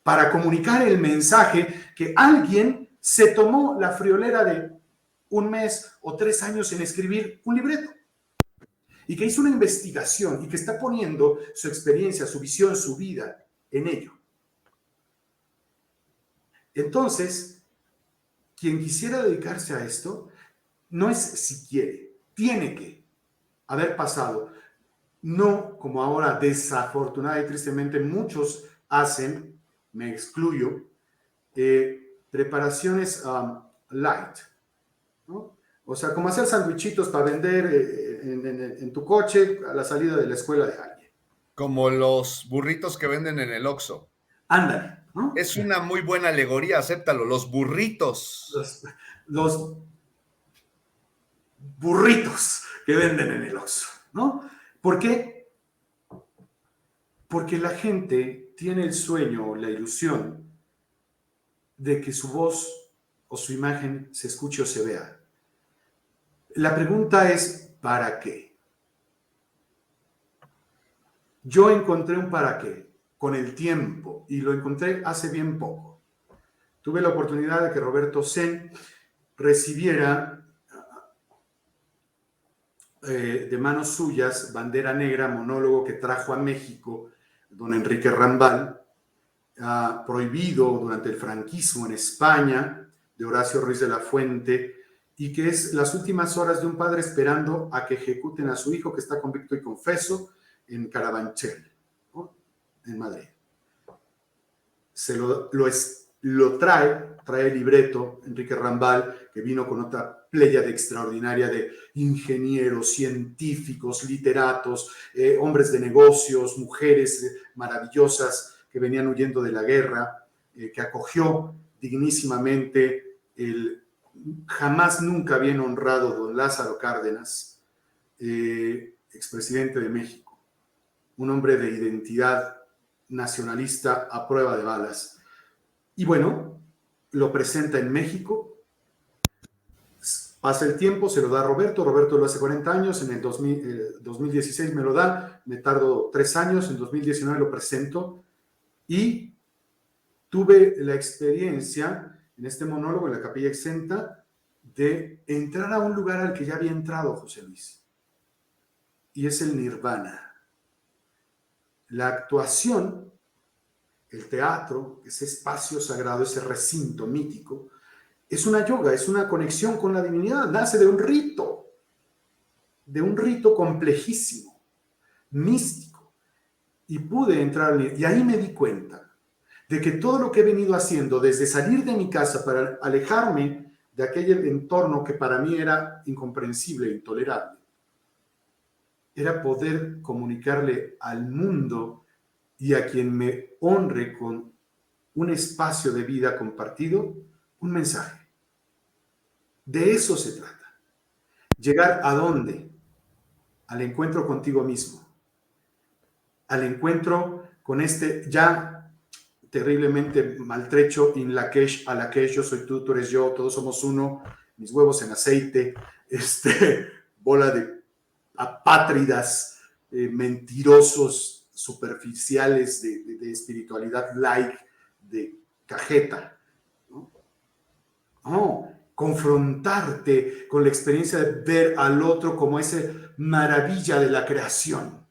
para comunicar el mensaje que alguien se tomó la friolera de un mes o 3 años en escribir un libreto y que hizo una investigación y que está poniendo su experiencia, su visión, su vida en ello. Entonces, quien quisiera dedicarse a esto, no es si quiere, tiene que haber pasado, no como ahora desafortunadamente y tristemente muchos hacen, me excluyo, preparaciones light, ¿no? O sea, como hacer sandwichitos para vender en tu coche a la salida de la escuela de alguien. Como los burritos que venden en el Oxxo. Ándale, ¿no? Es una muy buena alegoría, acéptalo, los burritos. Los burritos que venden en el Oxxo, ¿no? ¿Por qué? Porque la gente tiene el sueño o la ilusión de que su voz o su imagen se escuche o se vea. La pregunta es, ¿para qué? Yo encontré un para qué con el tiempo y lo encontré hace bien poco. Tuve la oportunidad de que Roberto Sen recibiera de manos suyas Bandera Negra, monólogo que trajo a México don Enrique Rambal, prohibido durante el franquismo en España, de Horacio Ruiz de la Fuente, y que es las últimas horas de un padre esperando a que ejecuten a su hijo que está convicto y confeso en Carabanchel, ¿no? En Madrid. Lo trae el libreto Enrique Rambal, que vino con otra pléyade extraordinaria de ingenieros, científicos, literatos, hombres de negocios, mujeres maravillosas que venían huyendo de la guerra, que acogió dignísimamente el jamás nunca bien honrado don Lázaro Cárdenas, expresidente de México, un hombre de identidad nacionalista a prueba de balas. Y bueno, lo presenta en México, pasa el tiempo, se lo da a Roberto lo hace 40 años, en el 2016 me lo da, me tardo 3 años, en 2019 lo presento y tuve la experiencia en este monólogo en la Capilla Exenta de entrar a un lugar al que ya había entrado José Luis, y es el nirvana. La actuación, el teatro, ese espacio sagrado, ese recinto mítico, es una yoga, es una conexión con la divinidad, nace de un rito complejísimo, místico, y pude entrar, y ahí me di cuenta de que todo lo que he venido haciendo, desde salir de mi casa para alejarme de aquel entorno que para mí era incomprensible, intolerable, era poder comunicarle al mundo y a quien me honre con un espacio de vida compartido, un mensaje. De eso se trata. ¿Llegar a dónde? Al encuentro contigo mismo. Al encuentro con este ya terriblemente maltrecho in Lakesh, a Lakesh, yo soy tú eres yo, todos somos uno, mis huevos en aceite, bola de apátridas, mentirosos, superficiales de espiritualidad like, de cajeta, ¿no? No, confrontarte con la experiencia de ver al otro como esa maravilla de la creación,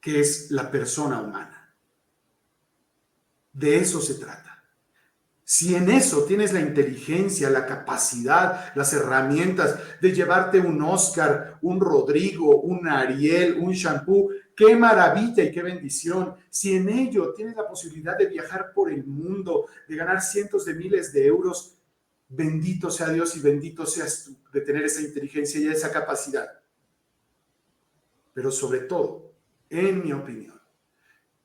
que es la persona humana. De eso se trata. Si en eso tienes la inteligencia, la capacidad, las herramientas de llevarte un Oscar, un Rodrigo, un Ariel, un shampoo, qué maravilla y qué bendición. Si en ello tienes la posibilidad de viajar por el mundo, de ganar cientos de miles de euros, bendito sea Dios y bendito seas tú de tener esa inteligencia y esa capacidad. Pero sobre todo, en mi opinión,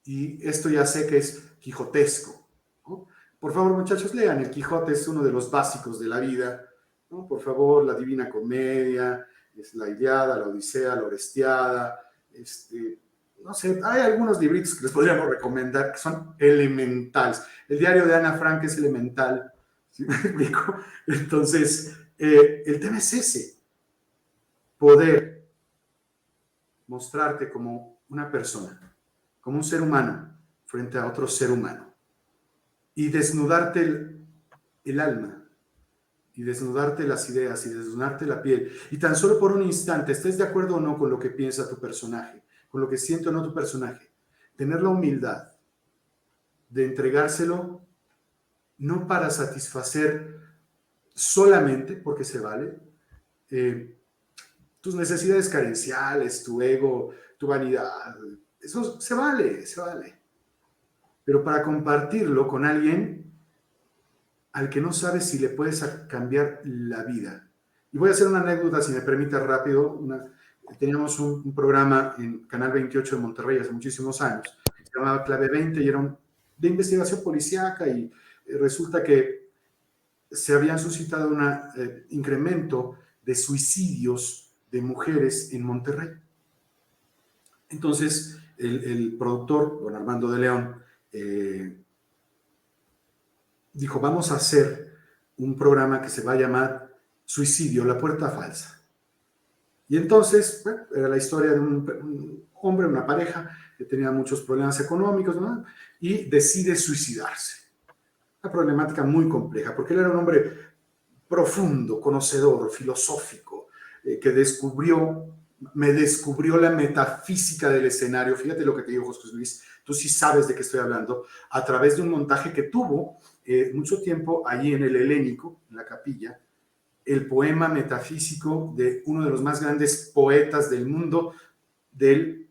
y esto ya sé que es quijotesco, ¿no? Por favor, muchachos, lean El Quijote, es uno de los básicos de la vida, ¿no? Por favor, la Divina Comedia, es la Ilíada, la Odisea, la Orestiada, no sé, hay algunos libritos que les podríamos recomendar que son elementales. El diario de Ana Frank es elemental, ¿sí me explico? Entonces, el tema es ese, poder mostrarte como una persona, como un ser humano frente a otro ser humano. Y desnudarte el alma, y desnudarte las ideas, y desnudarte la piel. Y tan solo por un instante, estés de acuerdo o no con lo que piensa tu personaje, con lo que siente o no tu personaje, tener la humildad de entregárselo, no para satisfacer solamente, porque se vale, tus necesidades carenciales, tu ego, tu vanidad, eso se vale, se vale. Pero para compartirlo con alguien al que no sabes si le puedes cambiar la vida. Y voy a hacer una anécdota, si me permite rápido. Teníamos un programa en Canal 28 de Monterrey hace muchísimos años, se llamaba Clave 20 y era de investigación policíaca y resulta que se habían suscitado un incremento de suicidios de mujeres en Monterrey. Entonces, el productor, don Armando de León, dijo, vamos a hacer un programa que se va a llamar Suicidio, la puerta falsa. Y entonces, bueno, era la historia de un hombre, una pareja que tenía muchos problemas económicos, ¿no? Y decide suicidarse. Una problemática muy compleja, porque él era un hombre profundo, conocedor, filosófico, que me descubrió la metafísica del escenario. Fíjate lo que te digo, José Luis, tú sí sabes de qué estoy hablando, a través de un montaje que tuvo mucho tiempo allí en el Helénico, en la capilla, el poema metafísico de uno de los más grandes poetas del mundo, del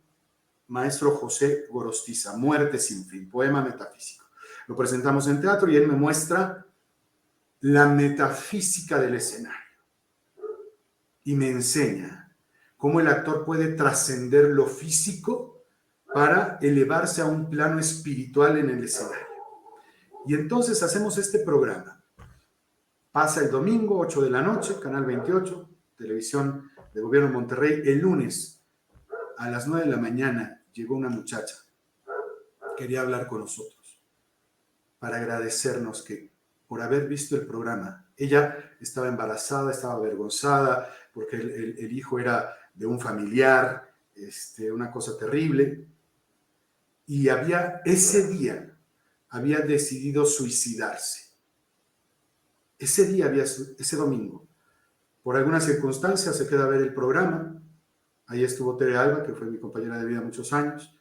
maestro José Gorostiza, Muerte sin fin, poema metafísico. Lo presentamos en teatro y él me muestra la metafísica del escenario y me enseña cómo el actor puede trascender lo físico para elevarse a un plano espiritual en el escenario. Y entonces hacemos este programa. Pasa el domingo, 8 de la noche, Canal 28, Televisión de Gobierno de Monterrey. El lunes, a las 9 de la mañana, llegó una muchacha. Quería hablar con nosotros para agradecernos que por haber visto el programa. Ella estaba embarazada, estaba avergonzada, porque el hijo era de un familiar, una cosa terrible. Y ese día, había decidido suicidarse. Ese día, ese domingo, por alguna circunstancia se queda a ver el programa. Ahí estuvo Tere Alba, que fue mi compañera de vida muchos años,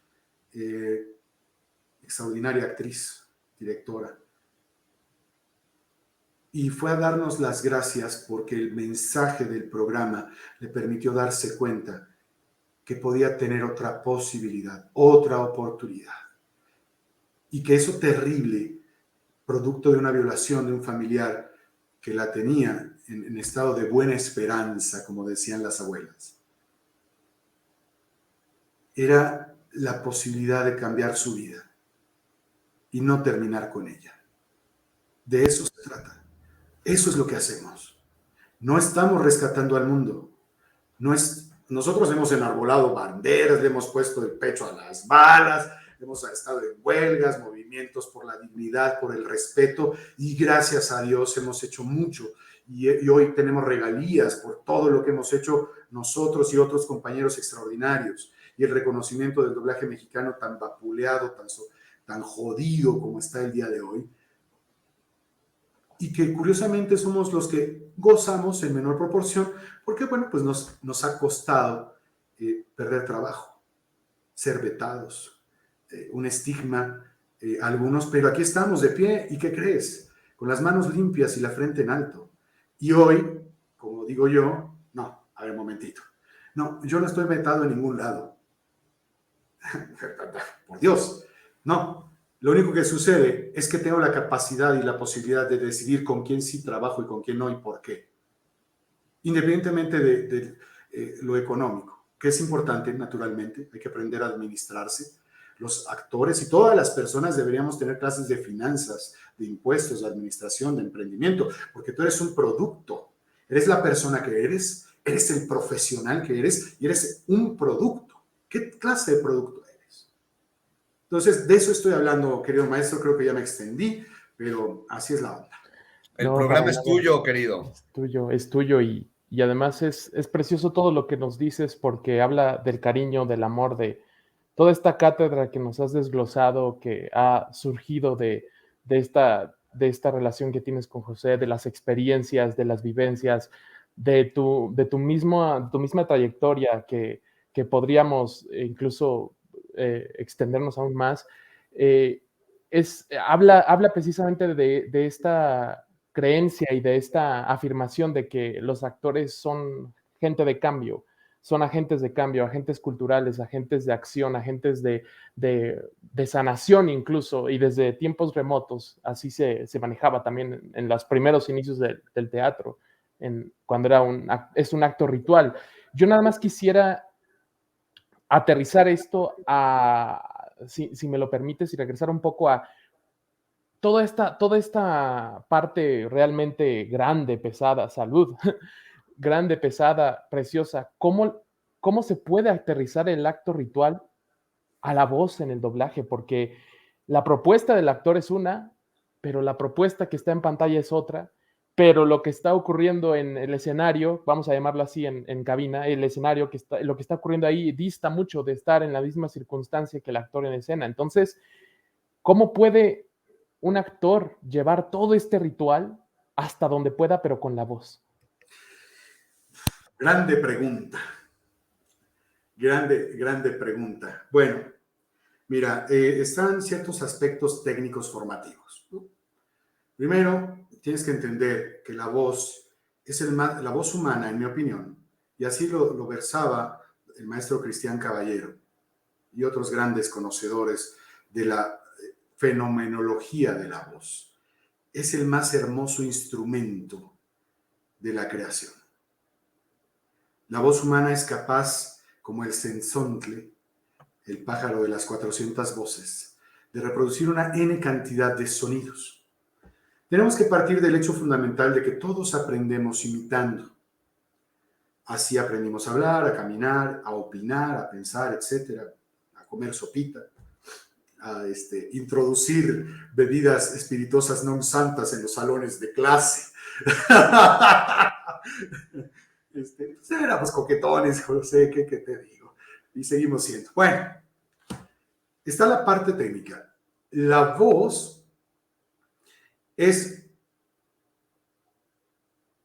extraordinaria actriz, directora. Y fue a darnos las gracias porque el mensaje del programa le permitió darse cuenta que podía tener otra posibilidad, otra oportunidad. y que eso terrible, producto de una violación de un familiar que la tenía en estado de buena esperanza, como decían las abuelas, era la posibilidad de cambiar su vida y no terminar con ella. De eso se trata. Eso es lo que hacemos. No estamos rescatando al mundo. Nosotros hemos enarbolado banderas, le hemos puesto el pecho a las balas, hemos estado en huelgas, movimientos por la dignidad, por el respeto, y gracias a Dios hemos hecho mucho. Y hoy tenemos regalías por todo lo que hemos hecho nosotros y otros compañeros extraordinarios. Y el reconocimiento del doblaje mexicano tan vapuleado, tan jodido como está el día de hoy. Y que curiosamente somos los que gozamos en menor proporción, porque bueno, pues nos ha costado perder trabajo, ser vetados, un estigma, algunos, pero aquí estamos de pie, ¿y qué crees? Con las manos limpias y la frente en alto. Y hoy, como digo yo, no, a ver un momentito, no, yo no estoy vetado en ningún lado. Por Dios, no. Lo único que sucede es que tengo la capacidad y la posibilidad de decidir con quién sí trabajo y con quién no y por qué. Independientemente de lo económico, que es importante, naturalmente, hay que aprender a administrarse. Los actores y todas las personas deberíamos tener clases de finanzas, de impuestos, de administración, de emprendimiento, porque tú eres un producto, eres la persona que eres el profesional que eres y eres un producto. ¿Qué clase de producto eres? Entonces, de eso estoy hablando, querido maestro, creo que ya me extendí, pero así es la onda. El programa es tuyo, querido. Es tuyo y además es precioso todo lo que nos dices porque habla del cariño, del amor, de toda esta cátedra que nos has desglosado, que ha surgido de esta relación que tienes con José, de las experiencias, de las vivencias, de tu misma trayectoria que podríamos incluso extendernos aún más. Habla precisamente de esta creencia y de esta afirmación de que los actores son gente de cambio, son agentes de cambio, agentes culturales, agentes de acción, agentes de sanación incluso, y desde tiempos remotos, así se manejaba también en los primeros inicios del teatro, cuando es un acto ritual. Yo nada más quisiera aterrizar esto si me lo permites, y regresar un poco a toda esta parte realmente grande, pesada, salud, grande, pesada, preciosa. ¿Cómo se puede aterrizar el acto ritual a la voz en el doblaje? Porque la propuesta del actor es una, pero la propuesta que está en pantalla es otra, pero lo que está ocurriendo en el escenario, vamos a llamarlo así en cabina, el escenario, lo que está ocurriendo ahí dista mucho de estar en la misma circunstancia que el actor en escena. Entonces, ¿cómo puede un actor llevar todo este ritual hasta donde pueda, pero con la voz? Grande pregunta. Grande pregunta. Bueno, mira, están ciertos aspectos técnicos formativos, ¿no? Primero, tienes que entender que la voz es la voz humana, en mi opinión, y así lo versaba el maestro Cristian Caballero y otros grandes conocedores de la fenomenología de la voz. Es el más hermoso instrumento de la creación. La voz humana es capaz, como el cenzontle, el pájaro de las 400 voces, de reproducir una N cantidad de sonidos. Tenemos que partir del hecho fundamental de que todos aprendemos imitando. Así aprendimos a hablar, a caminar, a opinar, a pensar, etcétera, a comer sopita, a introducir bebidas espirituosas no santas en los salones de clase. Éramos coquetones, José, ¿qué te digo? Y seguimos siendo. Bueno, está la parte técnica. La voz es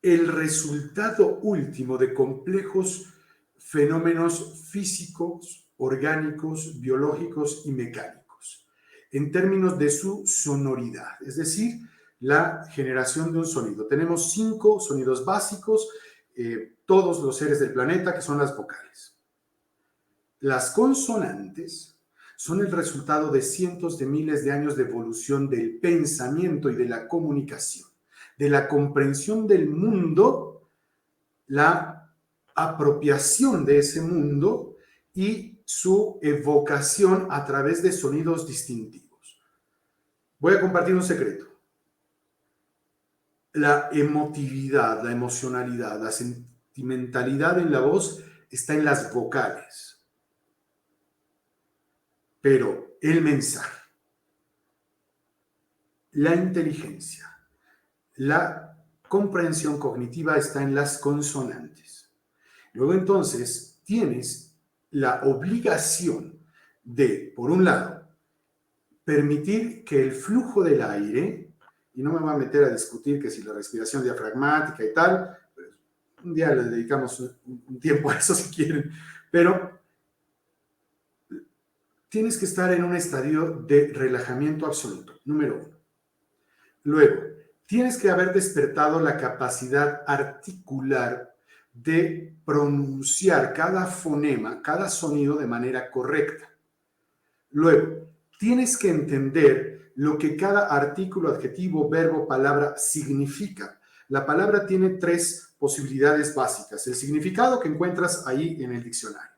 el resultado último de complejos fenómenos físicos, orgánicos, biológicos y mecánicos, en términos de su sonoridad, es decir, la generación de un sonido. Tenemos 5 sonidos básicos, todos los seres del planeta, que son las vocales. Las consonantes son el resultado de cientos de miles de años de evolución del pensamiento y de la comunicación, de la comprensión del mundo, la apropiación de ese mundo y su evocación a través de sonidos distintivos. Voy a compartir un secreto. La emotividad, la emocionalidad, la sentimentalidad en la voz está en las vocales. Pero el mensaje, la inteligencia, la comprensión cognitiva está en las consonantes. Luego entonces tienes la obligación de, por un lado, permitir que el flujo del aire, y no me voy a meter a discutir que si la respiración diafragmática y tal, un día le dedicamos un tiempo a eso si quieren, pero tienes que estar en un estadio de relajamiento absoluto, número 1. Luego, tienes que haber despertado la capacidad articular de pronunciar cada fonema, cada sonido de manera correcta. Luego, tienes que entender lo que cada artículo, adjetivo, verbo, palabra significa. La palabra tiene 3 posibilidades básicas. El significado que encuentras ahí en el diccionario.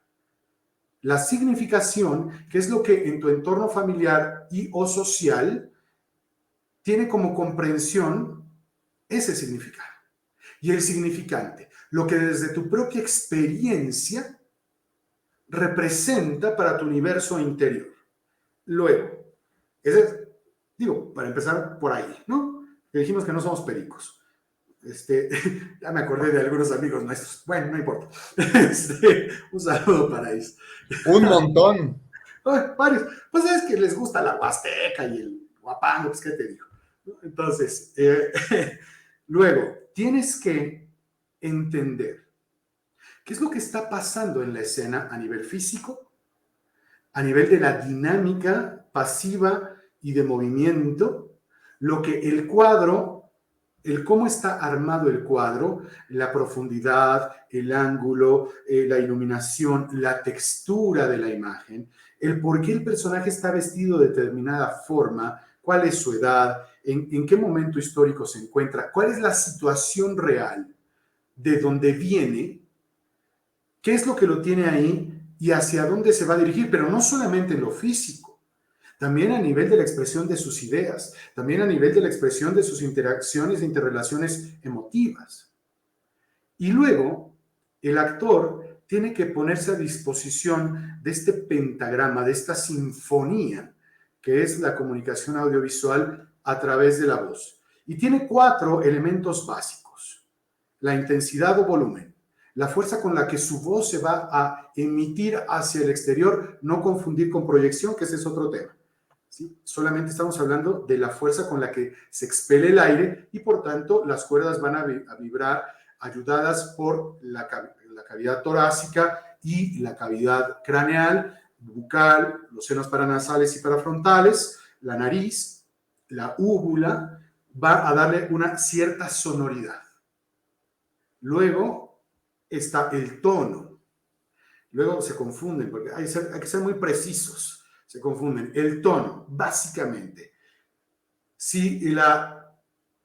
La significación, que es lo que en tu entorno familiar y o social tiene como comprensión ese significado. Y el significante, lo que desde tu propia experiencia representa para tu universo interior. Luego, para empezar por ahí, ¿no? Que dijimos que no somos pericos. Ya me acordé de algunos amigos nuestros. Bueno, no importa. Un saludo para ellos. Un montón. Varios. Pues es que les gusta la Huasteca y el Huapango, pues, ¿qué te digo? Entonces, luego, tienes que entender qué es lo que está pasando en la escena a nivel físico, a nivel de la dinámica pasiva y de movimiento, lo que el cuadro, el cómo está armado el cuadro, la profundidad, el ángulo, la iluminación, la textura de la imagen, el por qué el personaje está vestido de determinada forma, cuál es su edad, en qué momento histórico se encuentra, cuál es la situación real de dónde viene, qué es lo que lo tiene ahí y hacia dónde se va a dirigir, pero no solamente en lo físico, también a nivel de la expresión de sus ideas, también a nivel de la expresión de sus interacciones e interrelaciones emotivas. Y luego, el actor tiene que ponerse a disposición de este pentagrama, de esta sinfonía, que es la comunicación audiovisual a través de la voz. Y tiene 4 elementos básicos: la intensidad o volumen, la fuerza con la que su voz se va a emitir hacia el exterior, no confundir con proyección, que ese es otro tema. ¿Sí? Solamente estamos hablando de la fuerza con la que se expele el aire y por tanto las cuerdas van a vibrar ayudadas por la cavidad torácica y la cavidad craneal, bucal, los senos paranasales y parafrontales, la nariz, la úvula, va a darle una cierta sonoridad. Luego está el tono. Luego se confunden, porque hay que ser muy precisos. Se confunden. El tono, básicamente. Si la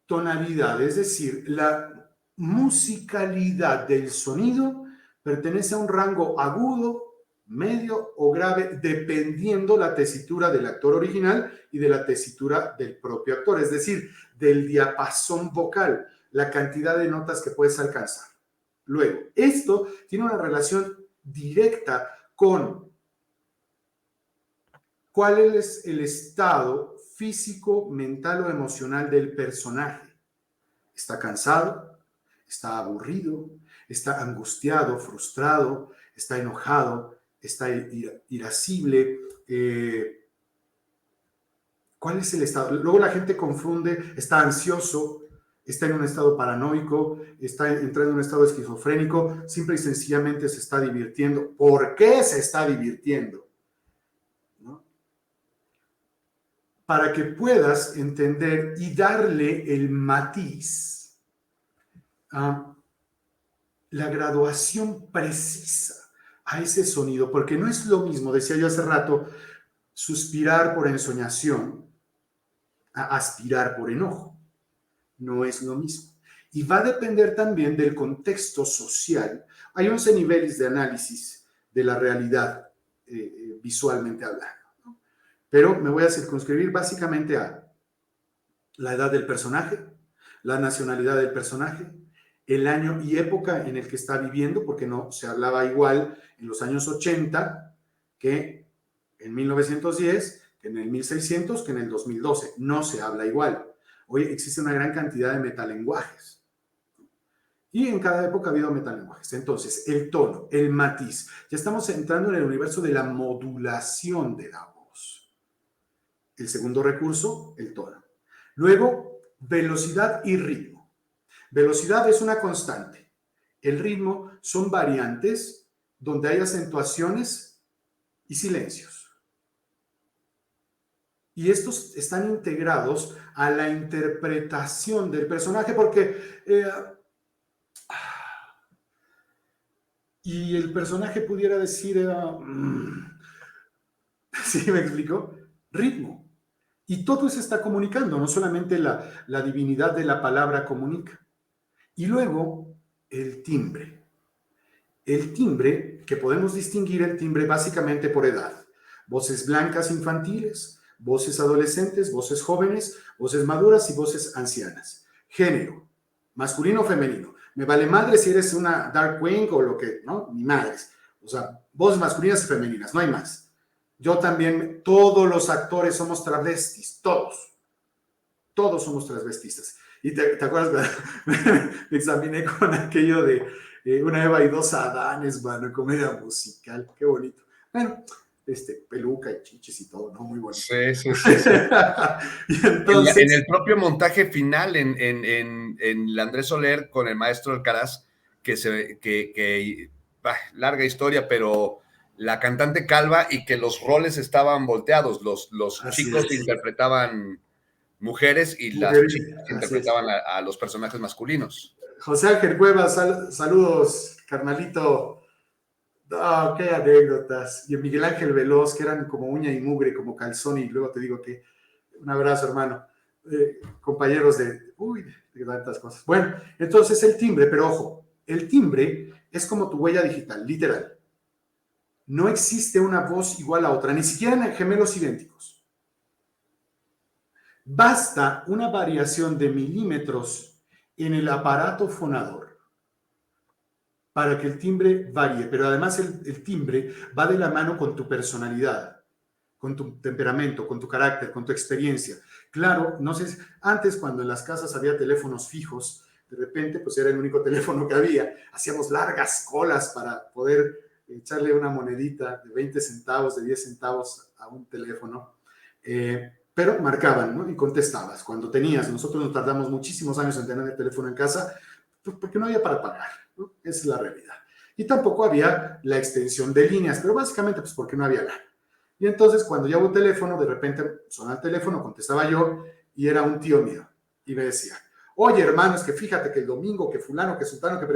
tonalidad, es decir, la musicalidad del sonido, pertenece a un rango agudo, medio o grave, dependiendo la tesitura del actor original y de la tesitura del propio actor, es decir, del diapasón vocal, la cantidad de notas que puedes alcanzar. Luego, esto tiene una relación directa con cuál es el estado físico, mental o emocional del personaje. ¿Está cansado? ¿Está aburrido? ¿Está angustiado, frustrado? ¿Está enojado? ¿Está irascible? ¿Cuál es el estado? Luego la gente confunde, está ansioso, está en un estado paranoico, está entrando en un estado esquizofrénico, simple y sencillamente se está divirtiendo. ¿Por qué se está divirtiendo? ¿No? Para que puedas entender y darle el matiz a la graduación precisa a ese sonido, porque no es lo mismo, decía yo hace rato, suspirar por ensoñación a aspirar por enojo. No es lo mismo. Y va a depender también del contexto social. Hay 11 niveles de análisis de la realidad visualmente hablando, ¿no? Pero me voy a circunscribir básicamente a la edad del personaje, la nacionalidad del personaje, el año y época en el que está viviendo, porque no se hablaba igual en los años 80 que en 1910, que en el 1600, que en el 2012. No se habla igual. Hoy existe una gran cantidad de metalenguajes. Y en cada época ha habido metalenguajes. Entonces, el tono, el matiz. Ya estamos entrando en el universo de la modulación de la voz. El segundo recurso, el tono. Luego, velocidad y ritmo. Velocidad es una constante. El ritmo son variantes donde hay acentuaciones y silencios. Y estos están integrados a la interpretación del personaje porque... y el personaje pudiera decir... ¿sí me explico? Ritmo. Y todo se está comunicando, no solamente la divinidad de la palabra comunica. Y luego, el timbre. El timbre, que podemos distinguir el timbre básicamente por edad. Voces blancas infantiles, voces adolescentes, voces jóvenes, voces maduras y voces ancianas. Género, masculino o femenino. Me vale madre si eres una dark wing o lo que, ¿no? Ni madres. O sea, voces masculinas y femeninas, no hay más. Yo también, todos los actores somos travestis, todos. Todos somos transvestistas. Y te acuerdas, me examiné con aquello de una Eva y dos Adanes, mano, comedia musical, qué bonito. Bueno, peluca y chiches y todo, ¿no? Muy bonito. Sí. Y entonces... en el propio montaje final, en Andrés Soler con el maestro Alcaraz, larga historia, pero la cantante calva y que los roles estaban volteados, los chicos interpretaban mujeres y las chicas interpretaban a los personajes masculinos. José Ángel Cuevas, saludos, carnalito. Oh, qué anécdotas. Y Miguel Ángel Veloz, que eran como uña y mugre, como calzón, y luego te digo que un abrazo, hermano. Compañeros de tantas cosas. Bueno, entonces el timbre, pero ojo, el timbre es como tu huella digital, literal. No existe una voz igual a otra, ni siquiera en gemelos idénticos. Basta una variación de milímetros en el aparato fonador para que el timbre varíe, pero además el timbre va de la mano con tu personalidad, con tu temperamento, con tu carácter, con tu experiencia. Claro, no sé, antes cuando en las casas había teléfonos fijos, de repente pues era el único teléfono que había, hacíamos largas colas para poder echarle una monedita de 20 centavos, de 10 centavos a un teléfono, pero marcaban, ¿no? Y contestabas. Cuando nosotros nos tardamos muchísimos años en tener el teléfono en casa, porque no había para pagar, ¿no? Esa es la realidad. Y tampoco había la extensión de líneas, pero básicamente pues porque no había nada. Y entonces cuando ya hubo un teléfono, de repente sonaba el teléfono, contestaba yo y era un tío mío. Y me decía, oye hermano, es que fíjate que el domingo, que fulano, que sultano, que...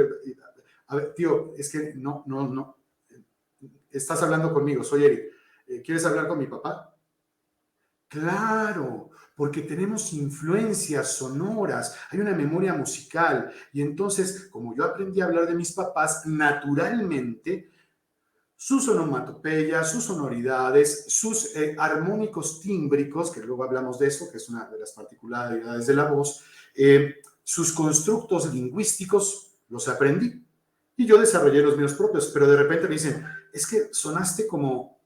A ver, tío, es que no. Estás hablando conmigo, soy Eric. ¿Quieres hablar con mi papá? Claro, porque tenemos influencias sonoras, hay una memoria musical. Y entonces, como yo aprendí a hablar de mis papás, naturalmente, sus onomatopeyas, sus sonoridades, sus armónicos tímbricos, que luego hablamos de eso, que es una de las particularidades de la voz, sus constructos lingüísticos, los aprendí. Y yo desarrollé los míos propios, pero de repente me dicen, es que sonaste como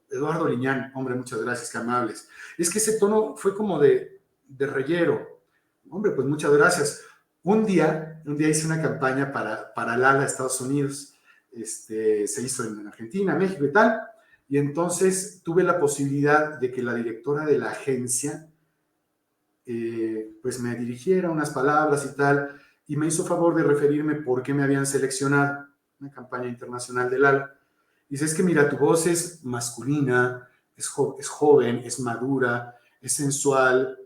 Eduardo Liñán. Hombre, muchas gracias, qué amables. Es que ese tono fue como de Reyero. Hombre, pues muchas gracias. Un día hice una campaña para Lala, Estados Unidos. Se hizo en Argentina, México y tal. Y entonces tuve la posibilidad de que la directora de la agencia pues me dirigiera unas palabras y tal, y me hizo favor de referirme por qué me habían seleccionado, una campaña internacional de Lala. Dice, es que mira, tu voz es masculina, es joven, es madura, es sensual,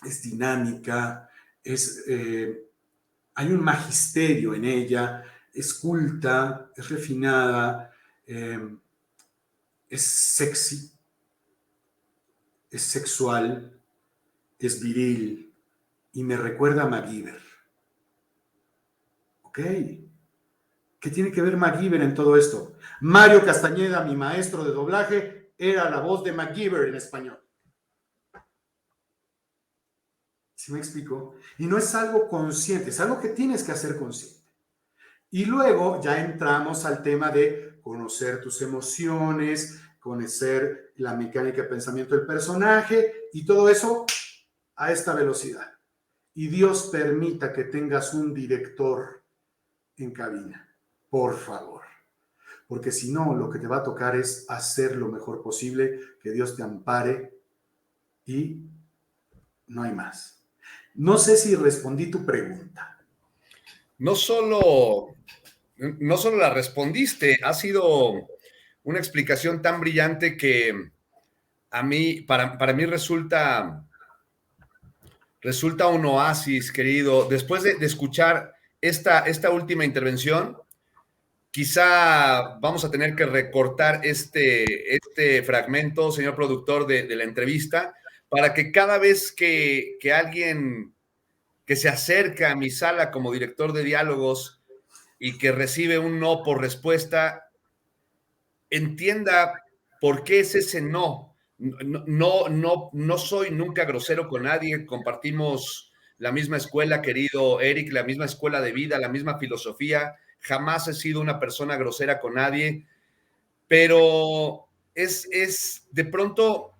es dinámica, hay un magisterio en ella, es culta, es refinada, es sexy, es sexual, es viril y me recuerda a MacGyver. ¿Ok? ¿Qué tiene que ver MacGyver en todo esto? Mario Castañeda, mi maestro de doblaje, era la voz de MacGyver en español. ¿Sí me explico? Y no es algo consciente, es algo que tienes que hacer consciente. Y luego ya entramos al tema de conocer tus emociones, conocer la mecánica de pensamiento del personaje y todo eso a esta velocidad. Y Dios permita que tengas un director en cabina, por favor. Porque si no, lo que te va a tocar es hacer lo mejor posible, que Dios te ampare y no hay más. No sé si respondí tu pregunta. No solo la respondiste, ha sido una explicación tan brillante que a mí, para mí resulta un oasis, querido. Después de escuchar esta última intervención, quizá vamos a tener que recortar este fragmento, señor productor, de la entrevista, para que cada vez que alguien que se acerca a mi sala como director de diálogos y que recibe un no por respuesta, entienda por qué es ese no. No soy nunca grosero con nadie, compartimos la misma escuela, querido Eric, la misma escuela de vida, la misma filosofía, jamás he sido una persona grosera con nadie, pero de pronto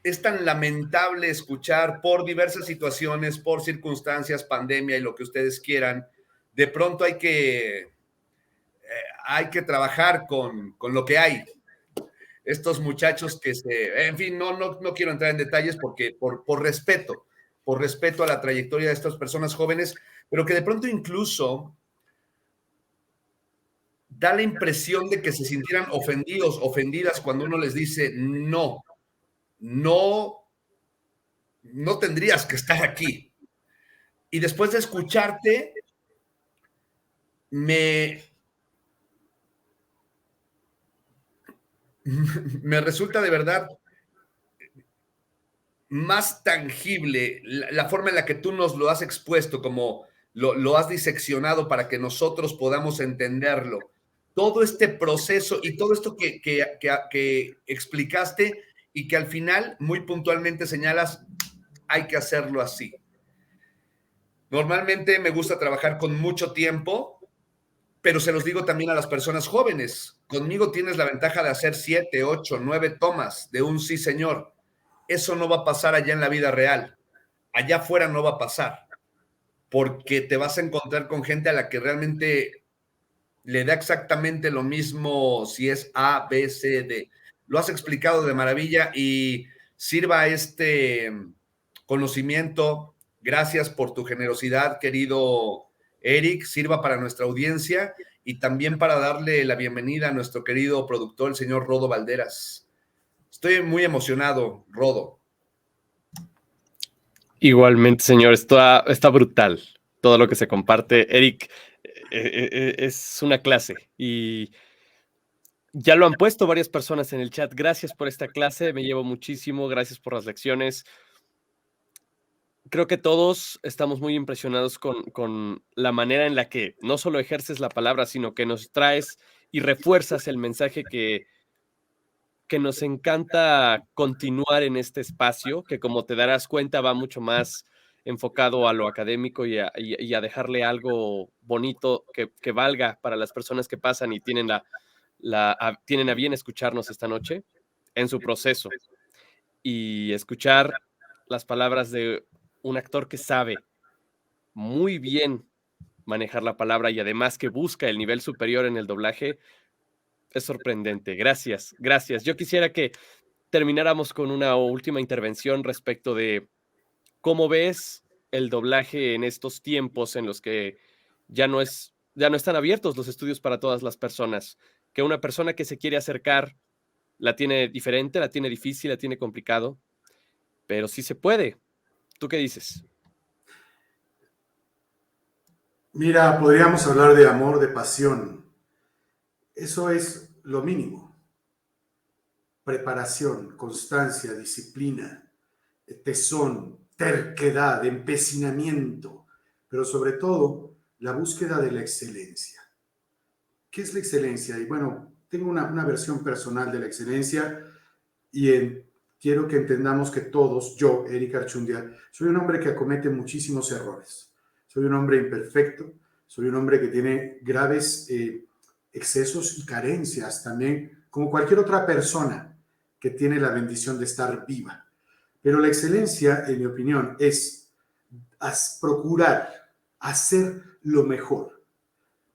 es tan lamentable escuchar por diversas situaciones, por circunstancias, pandemia y lo que ustedes quieran, de pronto hay que trabajar con lo que hay. Estos muchachos en fin, no quiero entrar en detalles porque por respeto a la trayectoria de estas personas jóvenes, pero que de pronto incluso da la impresión de que se sintieran ofendidos, ofendidas cuando uno les dice no tendrías que estar aquí. Y después de escucharte, me resulta de verdad más tangible la forma en la que tú nos lo has expuesto, como lo has diseccionado para que nosotros podamos entenderlo. Todo este proceso y todo esto que explicaste y que al final muy puntualmente señalas, hay que hacerlo así. Normalmente me gusta trabajar con mucho tiempo, pero se los digo también a las personas jóvenes. Conmigo tienes la ventaja de hacer 7, 8, 9 tomas de un sí, señor. Eso no va a pasar allá en la vida real. Allá afuera no va a pasar, porque te vas a encontrar con gente a la que realmente le da exactamente lo mismo si es A, B, C, D. Lo has explicado de maravilla y sirva este conocimiento. Gracias por tu generosidad, querido Eric. Sirva para nuestra audiencia y también para darle la bienvenida a nuestro querido productor, el señor Rodo Valderas. Estoy muy emocionado, Rodo. Igualmente, señor, está brutal todo lo que se comparte. Eric, es una clase y ya lo han puesto varias personas en el chat. Gracias por esta clase, me llevo muchísimo, gracias por las lecciones. Creo que todos estamos muy impresionados con la manera en la que no solo ejerces la palabra, sino que nos traes y refuerzas el mensaje que nos encanta continuar en este espacio, que como te darás cuenta va mucho más enfocado a lo académico y a dejarle algo bonito que valga para las personas que pasan y tienen tienen a bien escucharnos esta noche en su proceso y escuchar las palabras de un actor que sabe muy bien manejar la palabra y además que busca el nivel superior en el doblaje. Es sorprendente. Gracias, gracias. Yo quisiera que termináramos con una última intervención respecto de cómo ves el doblaje en estos tiempos en los que ya no están abiertos los estudios para todas las personas, que una persona que se quiere acercar la tiene diferente, la tiene difícil, la tiene complicado, pero sí se puede. ¿Tú qué dices? Mira, podríamos hablar de amor, de pasión. Eso es lo mínimo. Preparación, constancia, disciplina. tesón, terquedad, empecinamiento, pero sobre todo la búsqueda de la excelencia. ¿Qué es la excelencia? Y bueno, tengo una versión personal de la excelencia y quiero que entendamos que todos, yo, Eric Archundia, soy un hombre que acomete muchísimos errores. Soy un hombre imperfecto, soy un hombre que tiene graves excesos y carencias también, como cualquier otra persona que tiene la bendición de estar viva. Pero la excelencia, en mi opinión, es procurar hacer lo mejor,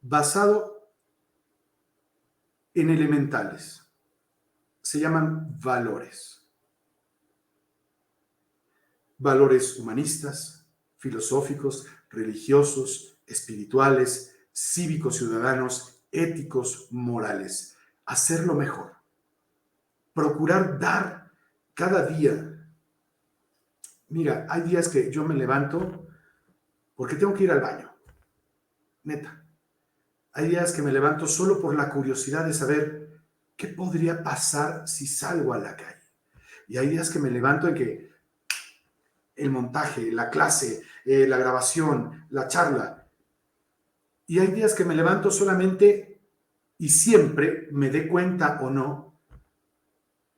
basado en elementales. Se llaman valores. Valores humanistas, filosóficos, religiosos, espirituales, cívicos, ciudadanos, éticos, morales. Hacer lo mejor. Procurar dar cada día. Mira, hay días que yo me levanto porque tengo que ir al baño. Neta. Hay días que me levanto solo por la curiosidad de saber qué podría pasar si salgo a la calle. Y hay días que me levanto en que el montaje, la clase, la grabación, la charla. Y hay días que me levanto solamente y siempre, me dé cuenta o no,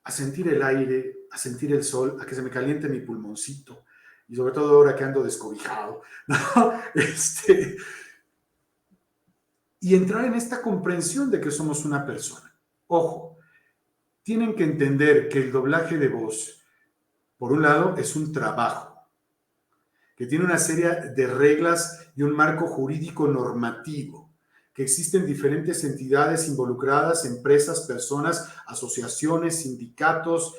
a sentir el aire, a sentir el sol, a que se me caliente mi pulmoncito. Y sobre todo ahora que ando descobijado, ¿no? Y entrar en esta comprensión de que somos una persona. Ojo, tienen que entender que el doblaje de voz, por un lado, es un trabajo que tiene una serie de reglas y un marco jurídico normativo, que existen diferentes entidades involucradas, empresas, personas, asociaciones, sindicatos,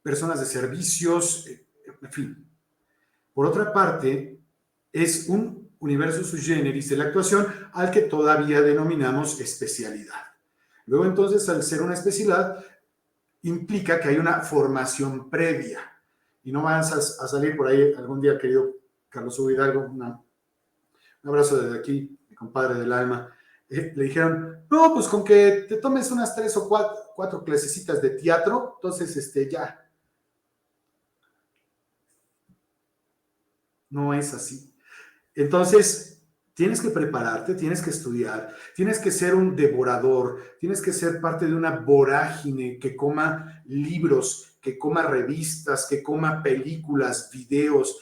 personas de servicios, en fin. Por otra parte, es un universo sui generis de la actuación al que todavía denominamos especialidad. Luego, entonces, al ser una especialidad, implica que hay una formación previa. Y no van a salir por ahí algún día, querido Carlos Hugo Hidalgo, un abrazo desde aquí, mi compadre del alma. Le dijeron, no, pues con que te tomes unas 3 o 4 clasecitas de teatro, entonces ya. No es así. Entonces, tienes que prepararte, tienes que estudiar, tienes que ser un devorador, tienes que ser parte de una vorágine que coma libros, que coma revistas, que coma películas, videos,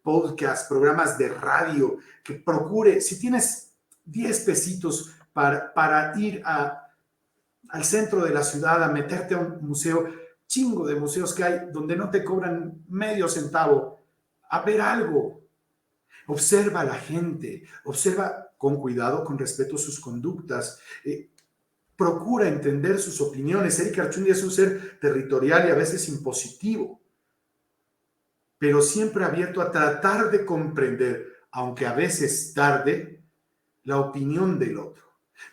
podcasts, programas de radio, que procure, si tienes 10 pesitos para ir al centro de la ciudad, a meterte a un museo, chingo de museos que hay donde no te cobran medio centavo, a ver algo. Observa a la gente, observa con cuidado, con respeto sus conductas, procura entender sus opiniones. Eric Archundia es un ser territorial y a veces impositivo, pero siempre abierto a tratar de comprender, aunque a veces tarde, la opinión del otro.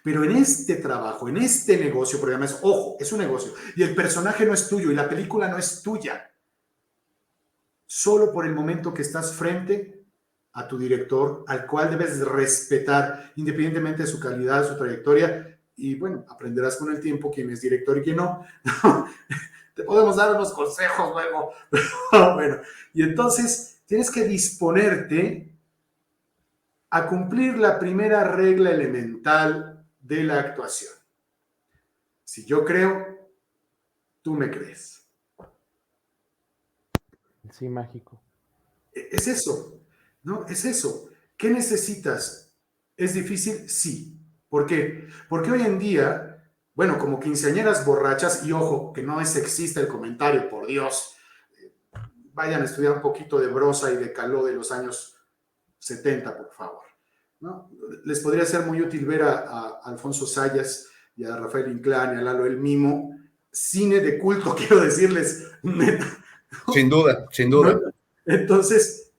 Pero en este trabajo, en este negocio, porque además, ojo, es un negocio, y el personaje no es tuyo, y la película no es tuya. Solo por el momento que estás frente a tu director, al cual debes respetar, independientemente de su calidad, su trayectoria, y bueno, aprenderás con el tiempo quién es director y quién no. Te podemos dar unos consejos luego. Bueno, y entonces tienes que disponerte a cumplir la primera regla elemental de la actuación. Si yo creo, tú me crees. Sí, mágico. Es eso, ¿no? Es eso. ¿Qué necesitas? ¿Es difícil? Sí. ¿Por qué? Porque hoy en día, bueno, como quinceañeras borrachas, y ojo, que no es sexista el comentario, por Dios, vayan a estudiar un poquito de Brosa y de Caló de los años 70, por favor, ¿no? Les podría ser muy útil ver a Alfonso Sayas y a Rafael Inclán y a Lalo El Mimo, cine de culto, quiero decirles, neta, ¿no? Sin duda, sin duda. ¿No? Entonces,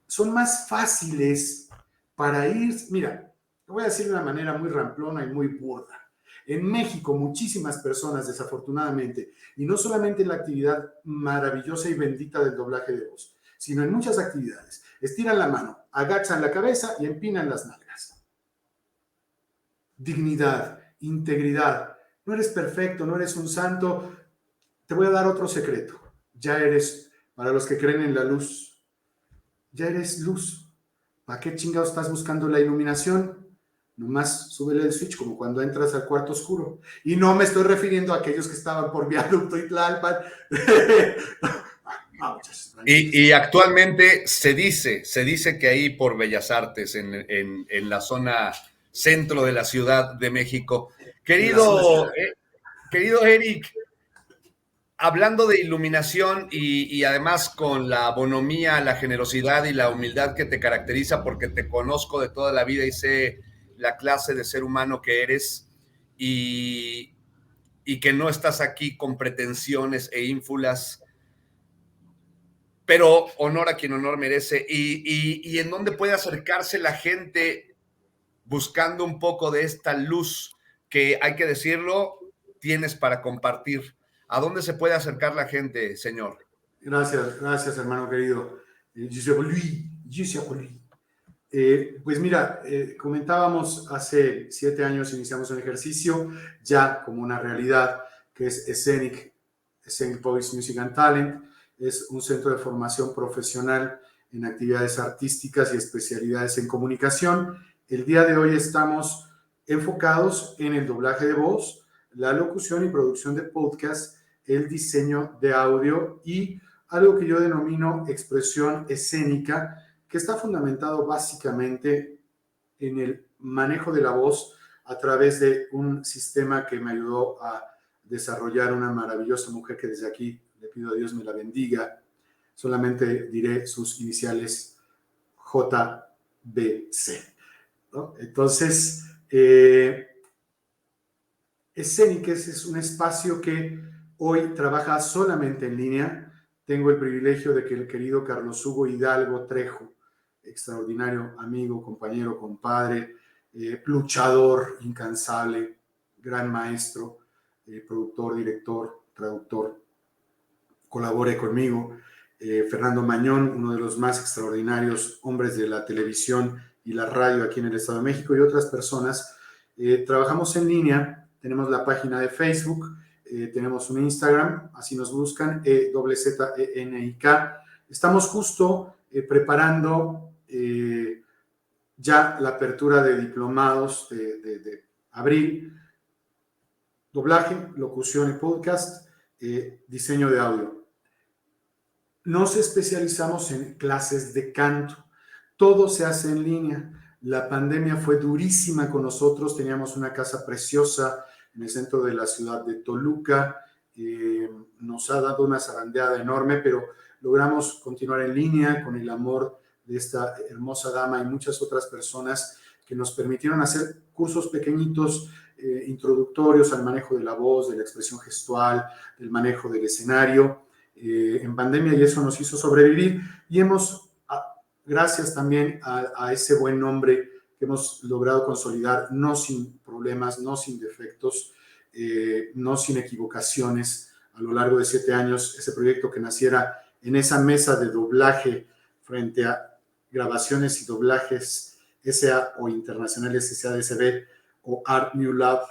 son más fáciles para ir, mira, lo voy a decir de una manera muy ramplona y muy burda. En México, muchísimas personas, desafortunadamente, y no solamente en la actividad maravillosa y bendita del doblaje de voz, sino en muchas actividades, estiran la mano, agachan la cabeza y empinan las nalgas. Dignidad, integridad. No eres perfecto, no eres un santo. Te voy a dar otro secreto. ya eres, para los que creen en la luz, ya eres luz. ¿Para qué chingados estás buscando la iluminación? Nomás súbele el switch, como cuando entras al cuarto oscuro. Y no me estoy refiriendo a aquellos que estaban por Viaducto y Tlalpan. Y actualmente se dice que ahí por Bellas Artes, en la zona centro de la Ciudad de México. Querido Eric, hablando de iluminación y además con la bonomía, la generosidad y la humildad que te caracteriza, porque te conozco de toda la vida y sé la clase de ser humano que eres y que no estás aquí con pretensiones e ínfulas, pero honor a quien honor merece. Y en dónde puede acercarse la gente buscando un poco de esta luz que, hay que decirlo, tienes para compartir. ¿A dónde se puede acercar la gente, señor? Gracias, hermano querido. Pues mira, comentábamos hace 7 años iniciamos un ejercicio ya como una realidad que es Scenic Voice Music and Talent. Es un centro de formación profesional en actividades artísticas y especialidades en comunicación. El día de hoy estamos enfocados en el doblaje de voz, la locución y producción de podcast, el diseño de audio y algo que yo denomino expresión escénica, que está fundamentado básicamente en el manejo de la voz a través de un sistema que me ayudó a desarrollar una maravillosa mujer que desde aquí le pido a Dios me la bendiga. Solamente diré sus iniciales JBC, ¿no? Entonces, Escénicas es un espacio que hoy trabaja solamente en línea. Tengo el privilegio de que el querido Carlos Hugo Hidalgo Trejo, extraordinario amigo, compañero, compadre, luchador incansable, gran maestro, productor, director, traductor, colabore conmigo. Fernando Mañón, uno de los más extraordinarios hombres de la televisión y la radio aquí en el Estado de México, y otras personas. Trabajamos en línea, tenemos la página de Facebook, tenemos un Instagram, así nos buscan, EZZENIK. Estamos justo preparando ya la apertura de diplomados de abril, doblaje, locución y podcast, diseño de audio. Nos especializamos en clases de canto. Todo se hace en línea. La pandemia fue durísima con nosotros. Teníamos una casa preciosa en el centro de la ciudad de Toluca. Nos ha dado una zarandeada enorme, pero logramos continuar en línea con el amor de esta hermosa dama y muchas otras personas que nos permitieron hacer cursos pequeñitos, introductorios al manejo de la voz, de la expresión gestual, del manejo del escenario. En pandemia, y eso nos hizo sobrevivir, y hemos, gracias también a ese buen nombre que hemos logrado consolidar, no sin problemas, no sin defectos, no sin equivocaciones, a lo largo de 7 años, ese proyecto que naciera en esa mesa de doblaje frente a grabaciones y doblajes SA o internacionales SADCB o Art New Lab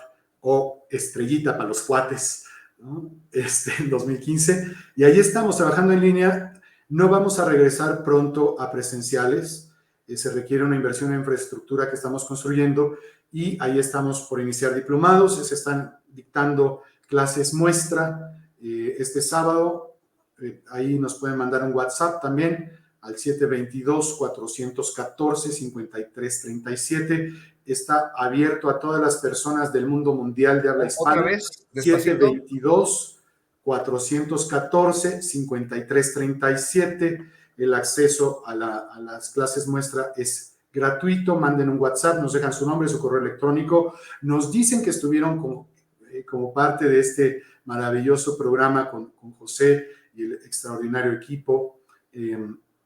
o Estrellita para los cuates, ¿no? En 2015, y ahí estamos trabajando en línea. No vamos a regresar pronto a presenciales, se requiere una inversión en infraestructura que estamos construyendo, y ahí estamos por iniciar diplomados. Se están dictando clases muestra este sábado. Ahí nos pueden mandar un WhatsApp también al 722-414-5337. Está abierto a todas las personas del mundo mundial de habla hispana. ¿Otra vez? 722-414-5337. El acceso a las clases muestra es gratuito. Manden un WhatsApp, nos dejan su nombre, su correo electrónico. Nos dicen que estuvieron como parte de este maravilloso programa con José y el extraordinario equipo.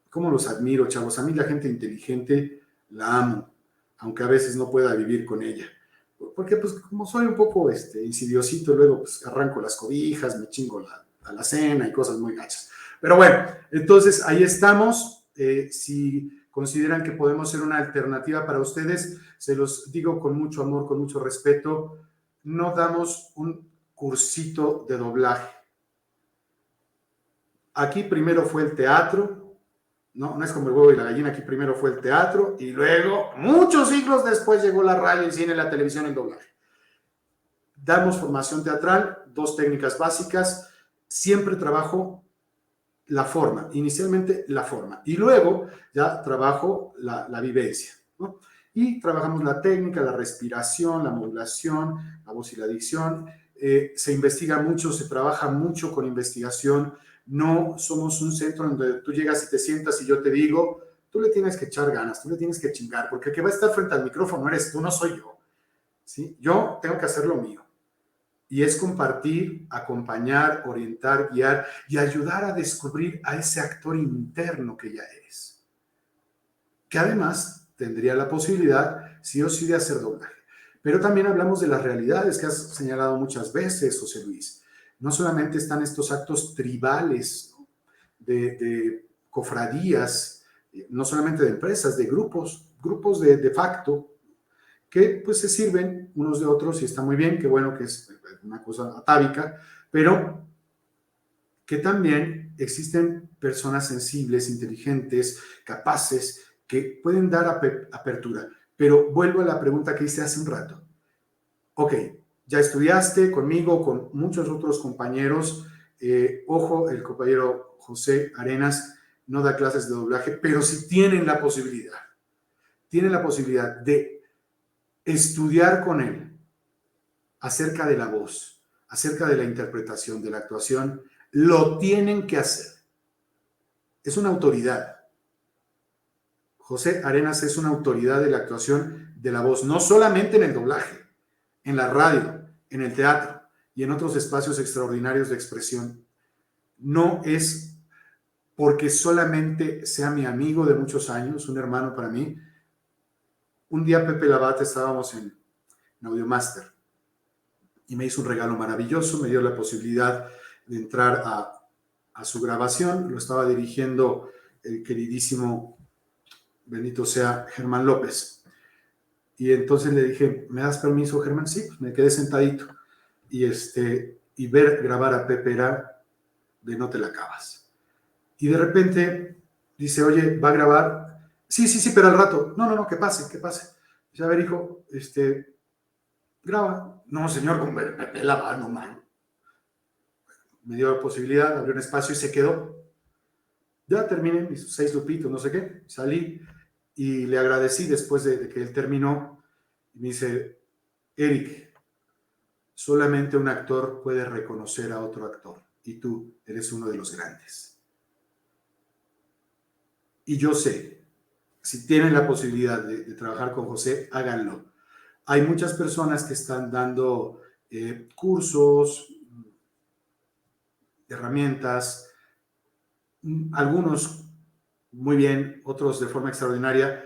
¿Cómo los admiro, chavos? A mí la gente inteligente la amo, aunque a veces no pueda vivir con ella. Porque pues como soy un poco insidiosito, luego pues arranco las cobijas, me chingo a la cena y cosas muy gachas. Pero bueno, entonces ahí estamos. Si consideran que podemos ser una alternativa para ustedes, se los digo con mucho amor, con mucho respeto, no damos un cursito de doblaje. aquí primero fue el teatro, no es como el huevo y la gallina, aquí primero fue el teatro y luego, muchos siglos después, llegó la radio, el cine, la televisión, el doblaje. Damos formación teatral, 2 técnicas básicas, siempre trabajo la forma, inicialmente la forma, y luego ya trabajo la vivencia, ¿no? Y trabajamos la técnica, la respiración, la modulación, la voz y la dicción. Se investiga mucho, se trabaja mucho con investigación. No somos un centro donde tú llegas y te sientas y yo te digo, tú le tienes que echar ganas, tú le tienes que chingar, porque el que va a estar frente al micrófono eres tú, no soy yo, ¿sí? Yo tengo que hacer lo mío. Y es compartir, acompañar, orientar, guiar y ayudar a descubrir a ese actor interno que ya eres. Que además tendría la posibilidad, sí o sí, de hacer doblaje. Pero también hablamos de las realidades que has señalado muchas veces, José Luis. No solamente están estos actos tribales, ¿no? de cofradías, no solamente de empresas, de grupos de facto, que pues se sirven unos de otros y está muy bien, qué bueno que es una cosa atávica, pero que también existen personas sensibles, inteligentes, capaces, que pueden dar apertura. Pero vuelvo a la pregunta que hice hace un rato. Ok, ya estudiaste conmigo, con muchos otros compañeros. Ojo, el compañero José Arenas no da clases de doblaje, pero sí tienen la posibilidad de estudiar con él acerca de la voz, acerca de la interpretación, de la actuación. Lo tienen que hacer. Es una autoridad. José Arenas es una autoridad de la actuación de la voz, no solamente en el doblaje, en la radio, en el teatro y en otros espacios extraordinarios de expresión. No es porque solamente sea mi amigo de muchos años, un hermano para mí. Un día Pepe Labate estábamos en Audiomaster y me hizo un regalo maravilloso, me dio la posibilidad de entrar a su grabación, lo estaba dirigiendo el queridísimo, bendito sea, Germán López. Y entonces le dije, ¿me das permiso, Germán? Sí, pues me quedé sentadito. Y ver grabar a Pepe era de no te la acabas. Y de repente dice, oye, ¿va a grabar? Sí, pero al rato. No, que pase. Dice, a ver, hijo, graba. No, señor, con Pepe la mano, man. Me dio la posibilidad, abrió un espacio y se quedó. Ya terminé mis 6 lupitos, no sé qué, salí y le agradecí después de que él terminó. Y me dice, Eric, solamente un actor puede reconocer a otro actor y tú eres uno de los grandes. Y yo sé, si tienen la posibilidad de trabajar con José, háganlo. Hay muchas personas que están dando cursos, herramientas, algunos muy bien, otros de forma extraordinaria.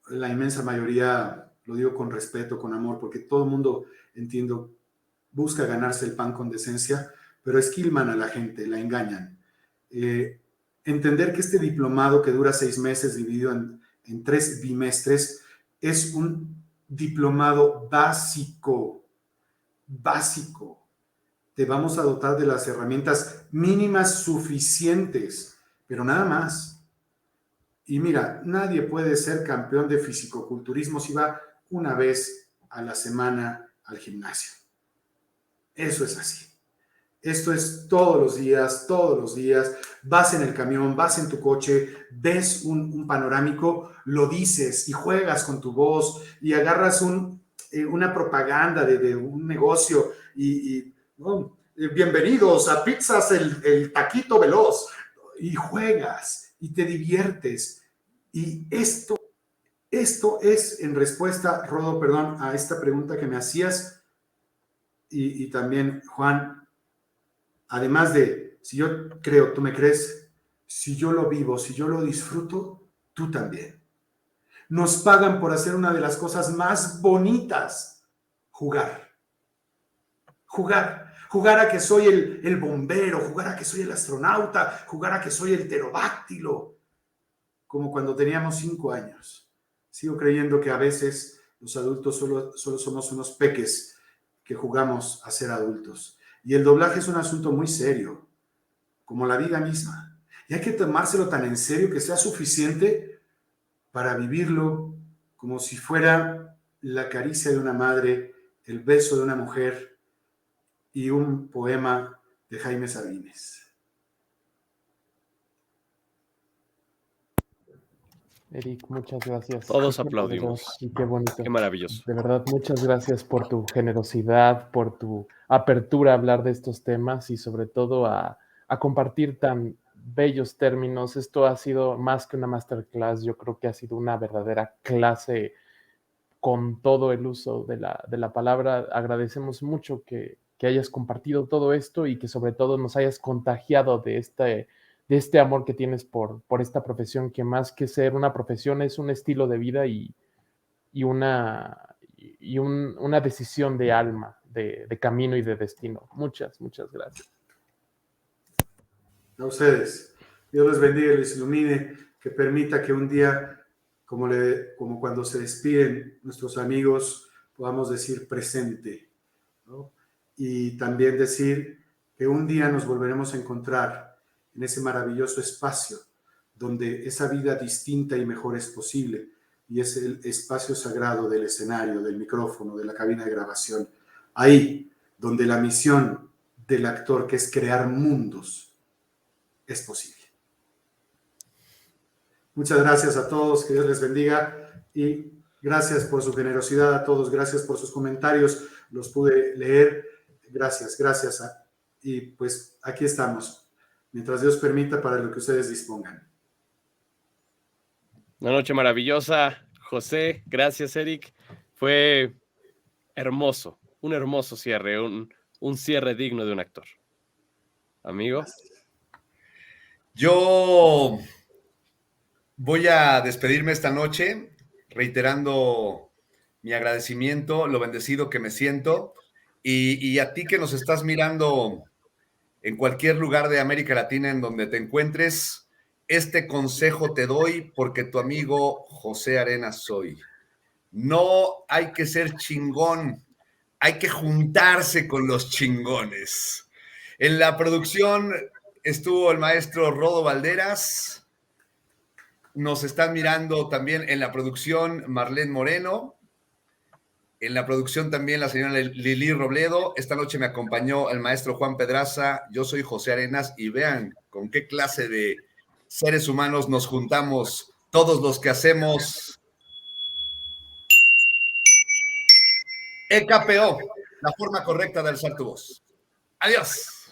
La inmensa mayoría, lo digo con respeto, con amor, porque todo el mundo, entiendo, busca ganarse el pan con decencia, pero esquilman a la gente, la engañan. Entender que este diplomado que dura 6 meses dividido en 3 bimestres es un diplomado básico. Te vamos a dotar de las herramientas mínimas suficientes, pero nada más. Y mira, nadie puede ser campeón de fisicoculturismo si va una vez a la semana al gimnasio. Eso es así. Esto es todos los días. Vas en el camión, vas en tu coche, ves un panorámico, lo dices y juegas con tu voz y agarras una propaganda de un negocio bienvenidos a Pizzas el Taquito Veloz, y juegas y te diviertes. Y esto es en respuesta, Rodo, perdón, a esta pregunta que me hacías y también, Juan. Además de, si yo creo, tú me crees, si yo lo vivo, si yo lo disfruto, tú también. Nos pagan por hacer una de las cosas más bonitas, jugar. Jugar a que soy el bombero, jugar a que soy el astronauta, jugar a que soy el pterodáctilo, como cuando teníamos 5 años. Sigo creyendo que a veces los adultos solo somos unos peques que jugamos a ser adultos. Y el doblaje es un asunto muy serio, como la vida misma. Y hay que tomárselo tan en serio que sea suficiente para vivirlo como si fuera la caricia de una madre, el beso de una mujer y un poema de Jaime Sabines. Eric, muchas gracias. Todos Qué aplaudimos. y qué bonito. Qué maravilloso. De verdad, muchas gracias por tu generosidad, por tu apertura a hablar de estos temas y sobre todo a compartir tan bellos términos. Esto ha sido más que una masterclass, yo creo que ha sido una verdadera clase con todo el uso de la palabra. Agradecemos mucho que hayas compartido todo esto y que sobre todo nos hayas contagiado de este amor que tienes por esta profesión, que más que ser una profesión es un estilo de vida y una decisión de alma, de camino y de destino. Muchas, muchas gracias. A ustedes. Dios les bendiga y les ilumine, que permita que un día, como cuando se despiden nuestros amigos, podamos decir presente, ¿no? Y también decir que un día nos volveremos a encontrar en ese maravilloso espacio donde esa vida distinta y mejor es posible, y es el espacio sagrado del escenario, del micrófono, de la cabina de grabación. Ahí, donde la misión del actor, que es crear mundos, es posible. Muchas gracias a todos, que Dios les bendiga, y gracias por su generosidad a todos, gracias por sus comentarios, los pude leer, gracias, y pues aquí estamos, mientras Dios permita, para lo que ustedes dispongan. Una noche maravillosa, José. Gracias, Eric. Fue hermoso, un hermoso cierre, un cierre digno de un actor. Amigo. Yo voy a despedirme esta noche reiterando mi agradecimiento, lo bendecido que me siento, y a ti que nos estás mirando en cualquier lugar de América Latina en donde te encuentres. Este consejo te doy porque tu amigo José Arenas soy. No hay que ser chingón, hay que juntarse con los chingones. En la producción estuvo el maestro Rodo Valderas. Nos están mirando también en la producción Marlene Moreno. En la producción también la señora Lili Robledo. Esta noche me acompañó el maestro Juan Pedraza. Yo soy José Arenas y vean con qué clase de seres humanos nos juntamos todos los que hacemos EKPO, la forma correcta de alzar tu voz. Adiós.